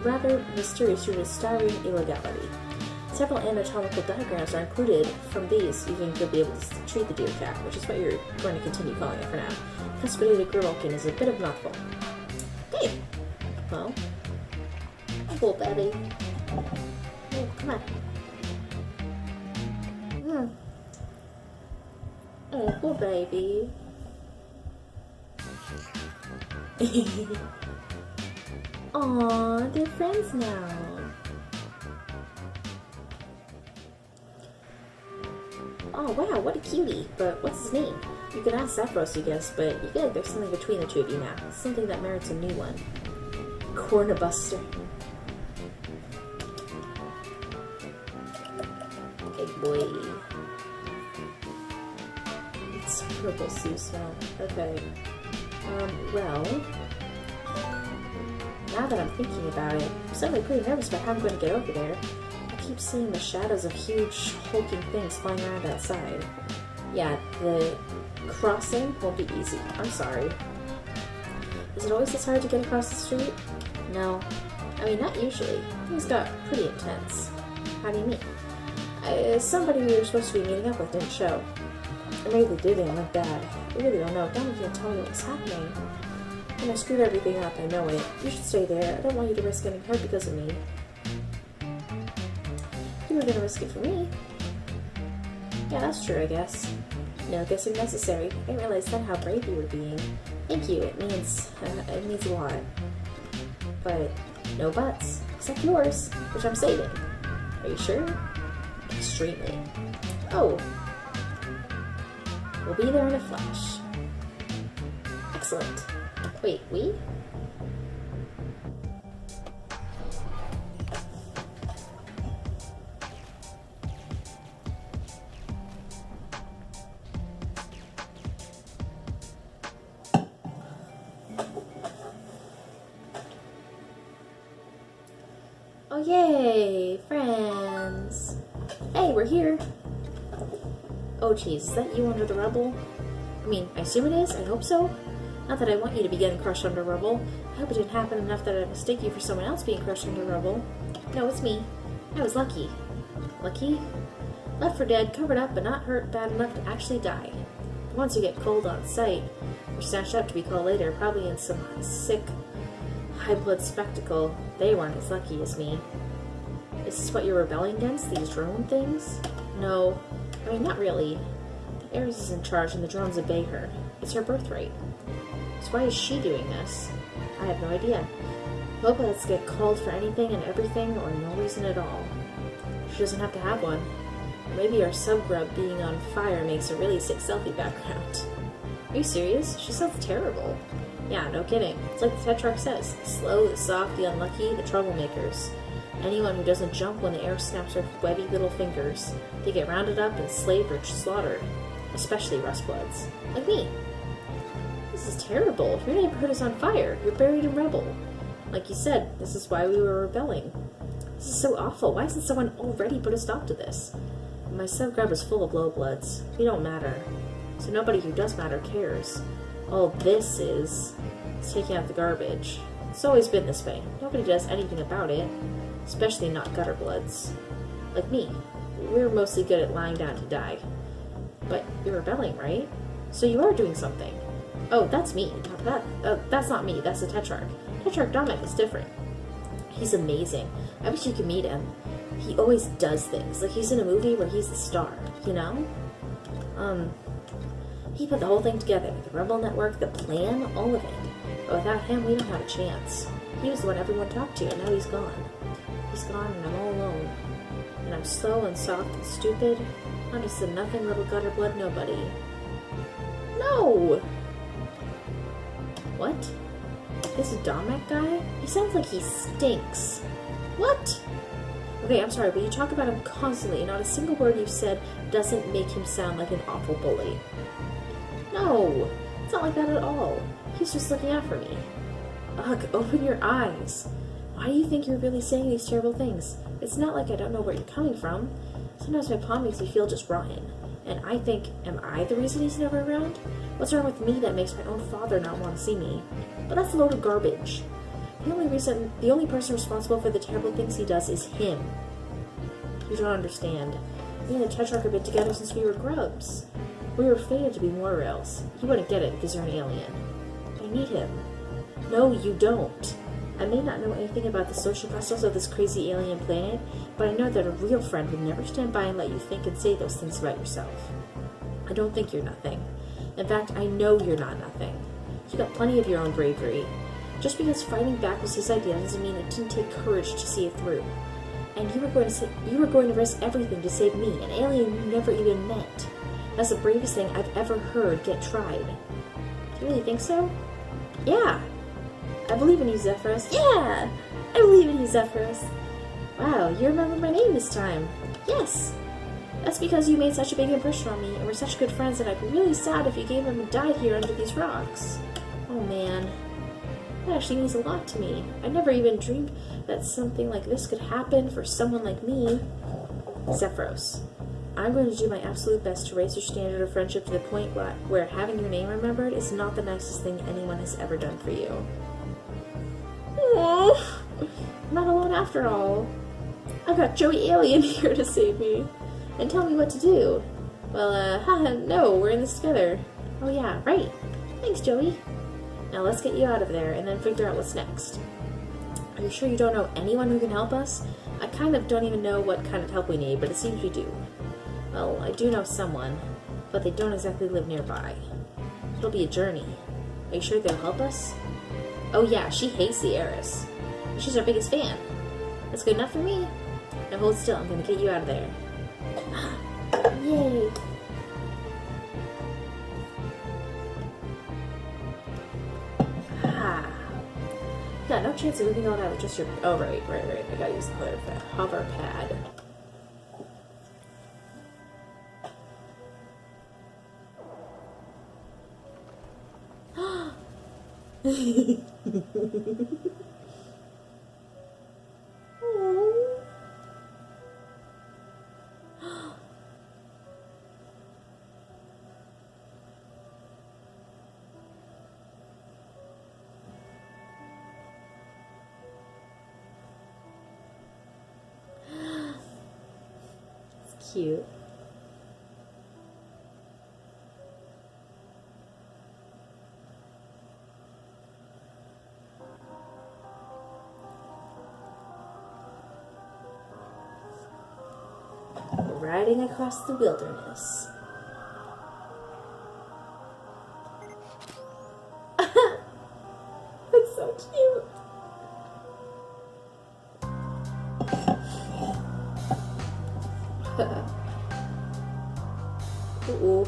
rather mysterious due to staggering illegality. Several anatomical diagrams are included from these, so you can be able to treat the deer cat, which is what you're going to continue calling it for now. Constipated grimalkin is a bit of a mouthful. Hey! Well, cool, baby. Oh, come on. Oh, poor baby. Aw, they're friends now. Oh wow, what a cutie. But what's his name? You can ask Zephyros, I guess, but you feel like there's something between the two of you now. Something that merits a new one. Cornabuster. Okay, boy. It's purple Sue smell. Okay. Well... Now that I'm thinking about it, I'm suddenly pretty nervous about how I'm going to get over there. I keep seeing the shadows of huge, hulking things flying around outside. Yeah, the crossing won't be easy. I'm sorry. Is it always this hard to get across the street? No. I mean, not usually. Things got pretty intense. How do you mean? Somebody we were supposed to be meeting up with didn't show. Or maybe they did and went bad. I really don't know. Donnie can't tell me what's happening. And I screwed everything up, I know it. You should stay there. I don't want you to risk getting hurt because of me. You were gonna risk it for me. Yeah, that's true, I guess. No guessing necessary. I didn't realize then how brave you were being. Thank you, it means a lot. But no buts. Except yours, which I'm saving. Are you sure? Extremely. Oh. We'll be there in a flash. Excellent. Wait, we? Oh yay, friends. Hey, we're here. Oh jeez, is that you under the rubble? I mean, I assume it is, I hope so. Not that I want you to be getting crushed under rubble. I hope it didn't happen enough that I'd mistake you for someone else being crushed under rubble. No, it's me. I was lucky. Lucky? Left for dead, covered up, but not hurt bad enough to actually die. The ones who get cold on sight, or snatched up to be called later, probably in some sick, high-blood spectacle, they weren't as lucky as me. Is this what you're rebelling against, these drone things? No. I mean, not really. Ares is in charge and the drones obey her. It's her birthright. So why is she doing this? I have no idea. Hope let's get called for anything and everything or no reason at all. She doesn't have to have one. Maybe our subgrub being on fire makes a really sick selfie background. Are you serious? She sounds terrible. Yeah, no kidding. It's like the Tetrarch says. The slow, the soft, the unlucky, the troublemakers. Anyone who doesn't jump when the air snaps her webby little fingers. They get rounded up and slaved or slaughtered. Especially rustbloods. Like me. This is terrible. Your neighborhood is on fire. You're buried in rubble. Like you said, this is why we were rebelling. This is so awful. Why hasn't someone already put a stop to this? My subgrub is full of lowbloods. We don't matter. So nobody who does matter cares. All this is taking out the garbage. It's always been this way. Nobody does anything about it. Especially not gutter bloods. Like me. We're mostly good at lying down to die. But you're rebelling, right? So you are doing something. Oh, that's me. That's not me. That's the Tetrarch. Tetrarch Dominic is different. He's amazing. I wish you could meet him. He always does things. Like he's in a movie where he's the star, you know? He put the whole thing together. The Rebel Network, the plan, all of it. But without him, we don't have a chance. He was the one everyone talked to, and now he's gone. He's gone, and I'm all alone. And I'm slow and soft and stupid. I'm just a nothing little gutter blood nobody. No! What? This Domek guy? He sounds like he stinks. What? Okay, I'm sorry, but you talk about him constantly, and not a single word you've said doesn't make him sound like an awful bully. No! It's not like that at all. He's just looking out for me. Ugh, open your eyes. Why do you think you're really saying these terrible things? It's not like I don't know where you're coming from. Sometimes my palm makes me feel just rotten. And I think, am I the reason he's never around? What's wrong with me that makes my own father not want to see me? But that's a load of garbage. The only person responsible for the terrible things he does is him. You don't understand. Me and the Tetrarch have been together since we were grubs. We were fated to be mortals. You wouldn't get it because you're an alien. I need him. No, you don't. I may not know anything about the social customs of this crazy alien planet, but I know that a real friend would never stand by and let you think and say those things about yourself. I don't think you're nothing. In fact, I know you're not nothing. You got plenty of your own bravery. Just because fighting back was his idea doesn't mean it didn't take courage to see it through. And you were going to risk everything to save me, an alien you never even met. That's the bravest thing I've ever heard get tried. Do you really think so? Yeah. I believe in you, Zephyrus. Yeah! I believe in you, Zephyrus. Wow, you remember my name this time. Yes. That's because you made such a big impression on me, and we're such good friends, and I'd be really sad if you gave up and died here under these rocks. Oh man. That actually means a lot to me. I never even dreamed that something like this could happen for someone like me. Zephyros, I'm going to do my absolute best to raise your standard of friendship to the point where having your name remembered is not the nicest thing anyone has ever done for you. Aww. I'm not alone after all. I've got Joey Alien here to save me. And tell me what to do. Well, no, we're in this together. Oh yeah, right. Thanks, Joey. Now let's get you out of there and then figure out what's next. Are you sure you don't know anyone who can help us? I kind of don't even know what kind of help we need, but it seems we do. Well, I do know someone, but they don't exactly live nearby. It'll be a journey. Are you sure they'll help us? Oh yeah, she hates the heiress. She's our biggest fan. That's good enough for me. Now hold still, I'm gonna get you out of there. Yay! Ah. Yeah, no chance of moving all that with just your... Oh, right. I gotta use the hover pad. It's cute. Riding across the wilderness. That's so cute. Ooh.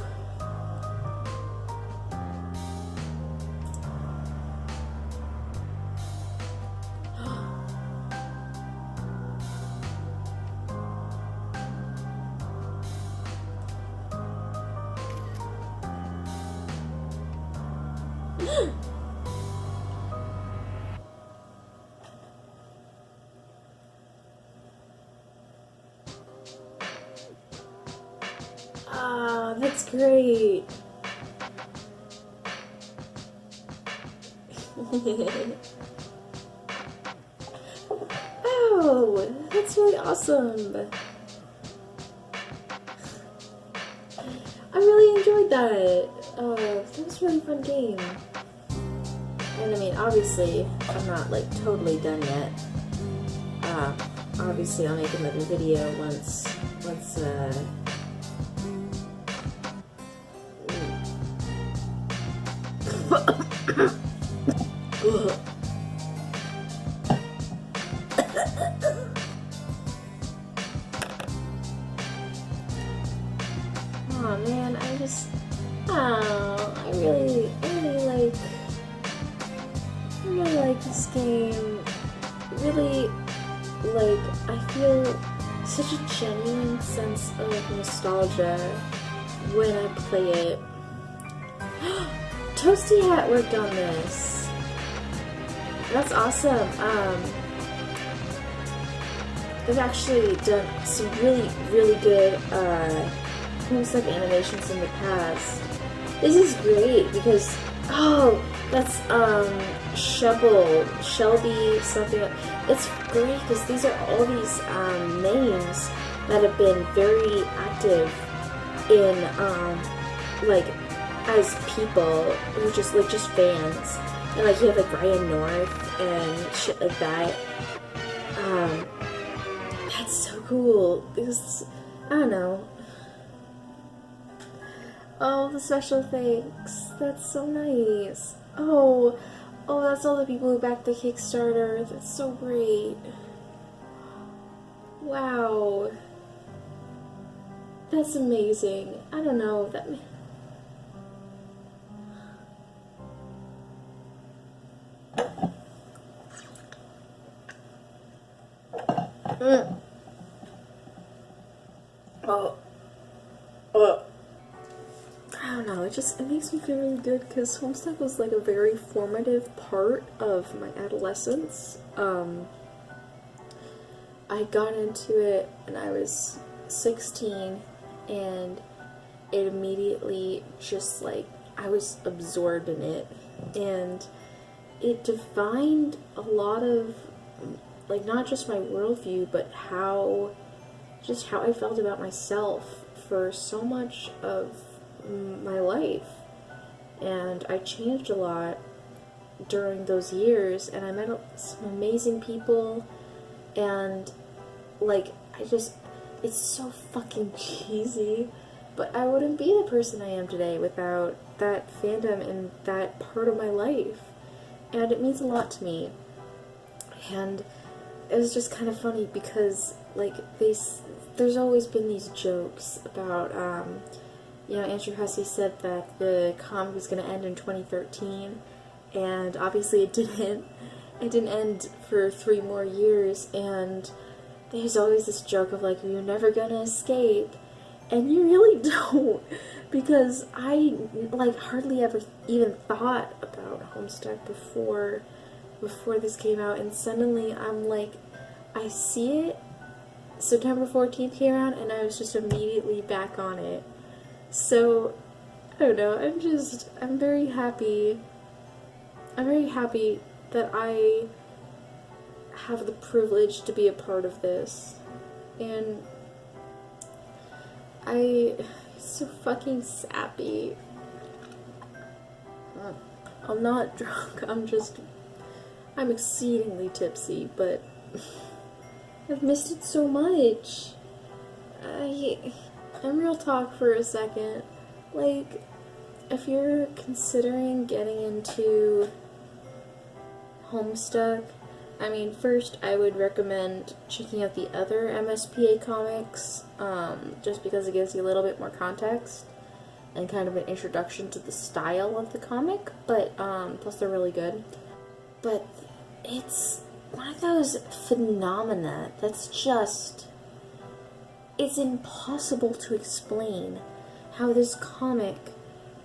Ah, that's great. Oh, that's really awesome. I really enjoyed that. That was a really fun game. And I mean, obviously, I'm not like totally done yet. Obviously, I'll make another video once oh man, I really like this game. Really, like, I feel such a genuine sense of nostalgia when I play it. Toasty Hat worked on this. That's awesome. they've actually done some really, really good Homestuck animations in the past. This is great because, oh, that's Shelby something. It's great because these are all these names that have been very active in like as people who just fans, and like you have like Ryan North and shit like that. That's so cool because I don't know. Oh, the special thanks. That's so nice. Oh, that's all the people who backed the Kickstarter. That's so great. Wow. That's amazing. I don't know. I don't know, it makes me feel really good because Homestuck was like a very formative part of my adolescence. I got into it when I was 16 and it immediately just like, I was absorbed in it, and it defined a lot of like not just my worldview but how I felt about myself for so much of my life. And I changed a lot during those years, and I met some amazing people, and like it's so fucking cheesy, but I wouldn't be the person I am today without that fandom and that part of my life, and it means a lot to me. And it was just kind of funny because like there's always been these jokes about you know, Andrew Hussey said that the comic was going to end in 2013, and obviously it didn't. It didn't end for 3 more years, and there's always this joke of like, you're never going to escape, and you really don't, because I like hardly ever even thought about Homestuck before this came out, and suddenly I'm like, I see it. September 14th came out, and I was just immediately back on it. So, I don't know, I'm very happy. I'm very happy that I have the privilege to be a part of this. And it's so fucking sappy. I'm not drunk, I'm exceedingly tipsy, but I've missed it so much. And real talk for a second, like, if you're considering getting into Homestuck, I mean, first I would recommend checking out the other MSPA comics, just because it gives you a little bit more context and kind of an introduction to the style of the comic, but, plus they're really good. But it's one of those phenomena that's just, it's impossible to explain how this comic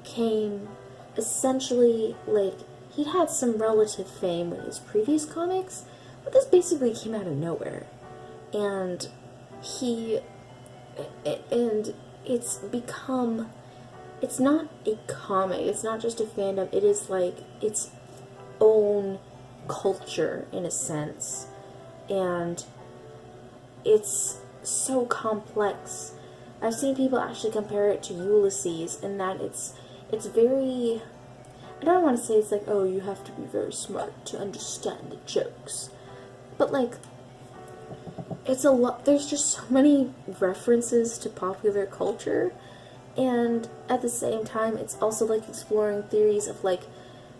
came essentially, like, he'd had some relative fame with his previous comics, but this basically came out of nowhere. And it's become, it's not a comic, it's not just a fandom, it is like its own culture in a sense. And it's so complex. I've seen people actually compare it to Ulysses in that it's very, I don't want to say it's like, oh, you have to be very smart to understand the jokes, but like, it's a lot, there's just so many references to popular culture, and at the same time it's also like exploring theories of like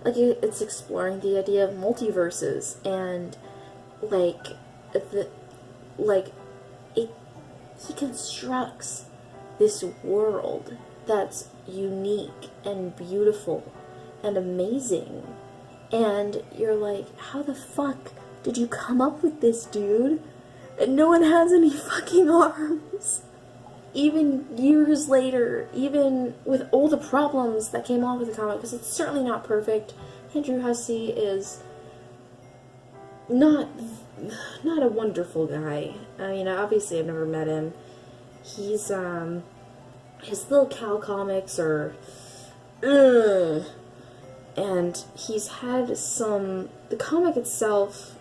it's exploring the idea of multiverses, and he constructs this world that's unique and beautiful and amazing, and you're like, how the fuck did you come up with this, dude? And no one has any fucking arms. Even years later, even with all the problems that came on with the comic, because it's certainly not perfect. Andrew Hussey is not not a wonderful guy. I mean, obviously I've never met him. He's his little cow comics are and he's had some, the comic itself,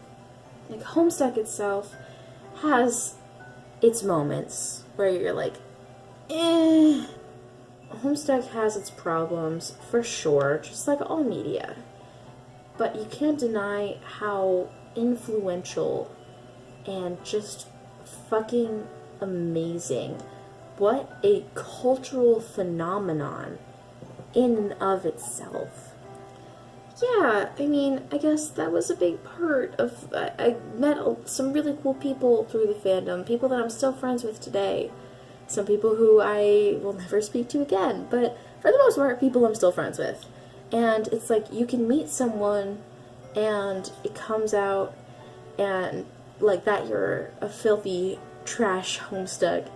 like Homestuck itself, has its moments where you're like, eh. Homestuck has its problems, for sure, just like all media. But you can't deny how influential and just fucking amazing. What a cultural phenomenon in and of itself. Yeah, I mean, I guess that was a big part of... I met some really cool people through the fandom, people that I'm still friends with today. Some people who I will never speak to again, but for the most part, people I'm still friends with. And it's like, you can meet someone, and it comes out, and like that you're a filthy trash Homestuck,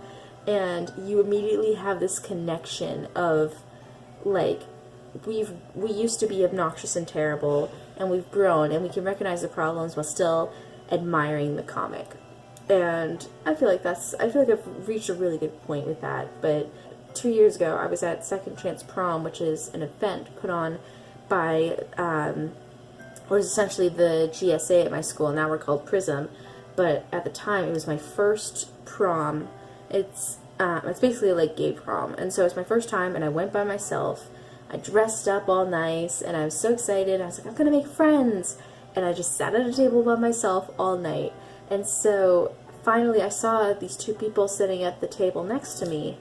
and you immediately have this connection of, like, we used to be obnoxious and terrible, and we've grown, and we can recognize the problems while still admiring the comic. And I feel like I've reached a really good point with that. But 2 years ago, I was at Second Chance Prom, which is an event put on by, was essentially the GSA at my school. Now we're called Prism. But at the time, it was my first prom. It's basically like gay prom. And so it's my first time, and I went by myself. I dressed up all nice, and I was so excited. I was like, I'm gonna make friends. And I just sat at a table by myself all night. And so finally I saw these two people sitting at the table next to me.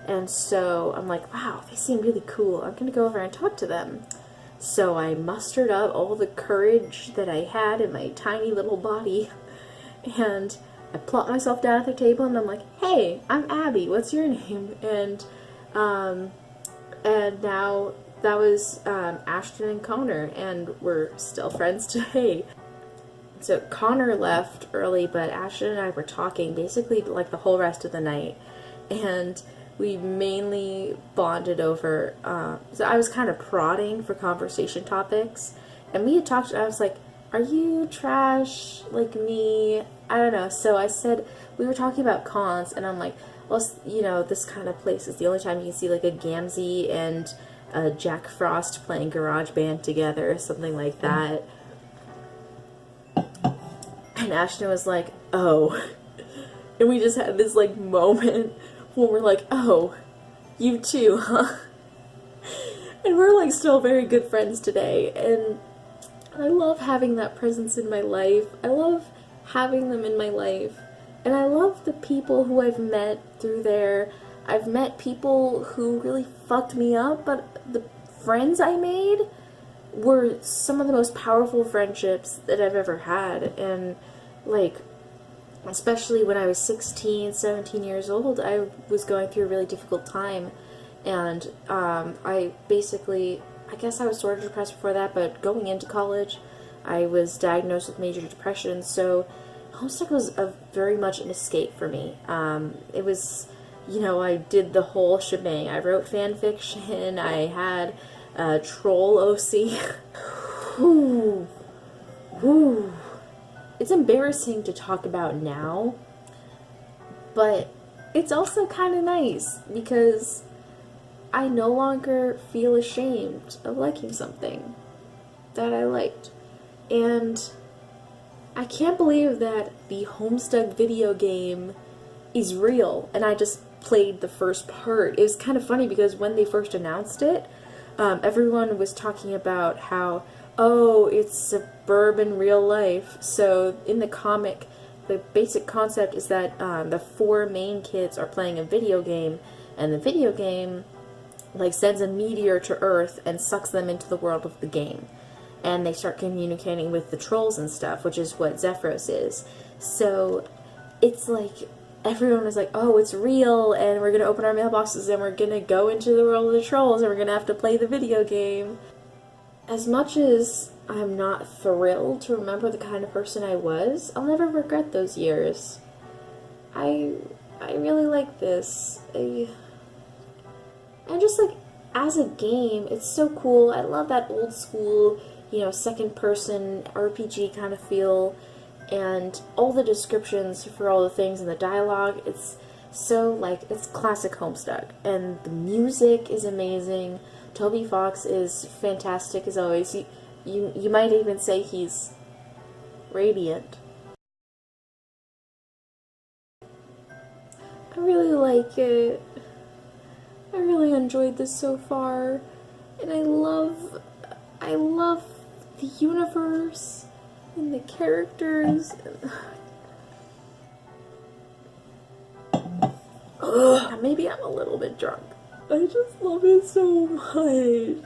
And so I'm like, wow, they seem really cool. I'm going to go over and talk to them. So I mustered up all the courage that I had in my tiny little body. And I plopped myself down at the table, and I'm like, hey, I'm Abby. What's your name? And now that was Ashton and Connor, and we're still friends today. So Connor left early, but Ashton and I were talking basically like the whole rest of the night, and we mainly bonded over, so I was kind of prodding for conversation topics, and we had talked, I was like, are you trash like me? I don't know. So I said, we were talking about cons, and I'm like, well, you know, this kind of place is the only time you can see like a Gamzee and Jack Frost playing GarageBand together, or something like that. And Ashton was like, oh. And we just had this, like, moment when we're like, oh, you too, huh? And we're, like, still very good friends today. And I love having that presence in my life. I love having them in my life. And I love the people who I've met through there. I've met people who really fucked me up, but the friends I made were some of the most powerful friendships that I've ever had. And, like, especially when I was 16, 17 years old, I was going through a really difficult time. And I guess I was sort of depressed before that, but going into college, I was diagnosed with major depression. So Homestuck was very much an escape for me. It was, you know, I did the whole shebang. I wrote fan fiction. I had troll OC. Whew. Whew. It's embarrassing to talk about now, but it's also kind of nice because I no longer feel ashamed of liking something that I liked. And I can't believe that the Homestuck video game is real, and I just played the first part. It was kind of funny because when they first announced it, everyone was talking about how, oh, it's suburban real life. So in the comic, the basic concept is that the four main kids are playing a video game, and the video game like sends a meteor to Earth and sucks them into the world of the game. And they start communicating with the trolls and stuff, which is what Zephyros is. So it's like everyone was like, oh, it's real, and we're gonna open our mailboxes and we're gonna go into the world of the trolls and we're gonna have to play the video game. As much as I'm not thrilled to remember the kind of person I was, I'll never regret those years. I really like this. And just like as a game, it's so cool. I love that old school, you know, second person RPG kind of feel. and all the descriptions for all the things in the dialogue, it's so, like, it's classic Homestuck. And the music is amazing. Toby Fox is fantastic as always. You might even say he's radiant. I really like it. I really enjoyed this so far. And I love the universe and the characters. Ugh, maybe I'm a little bit drunk. I just love it so much.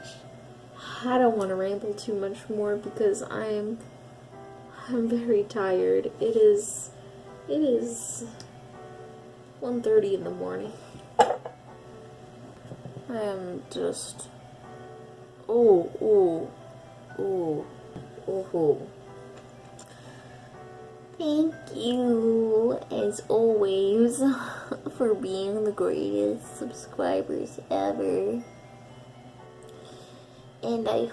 I don't want to ramble too much more because I'm very tired. It is 1:30 in the morning. I am just oh. Thank you, as always, for being the greatest subscribers ever. And I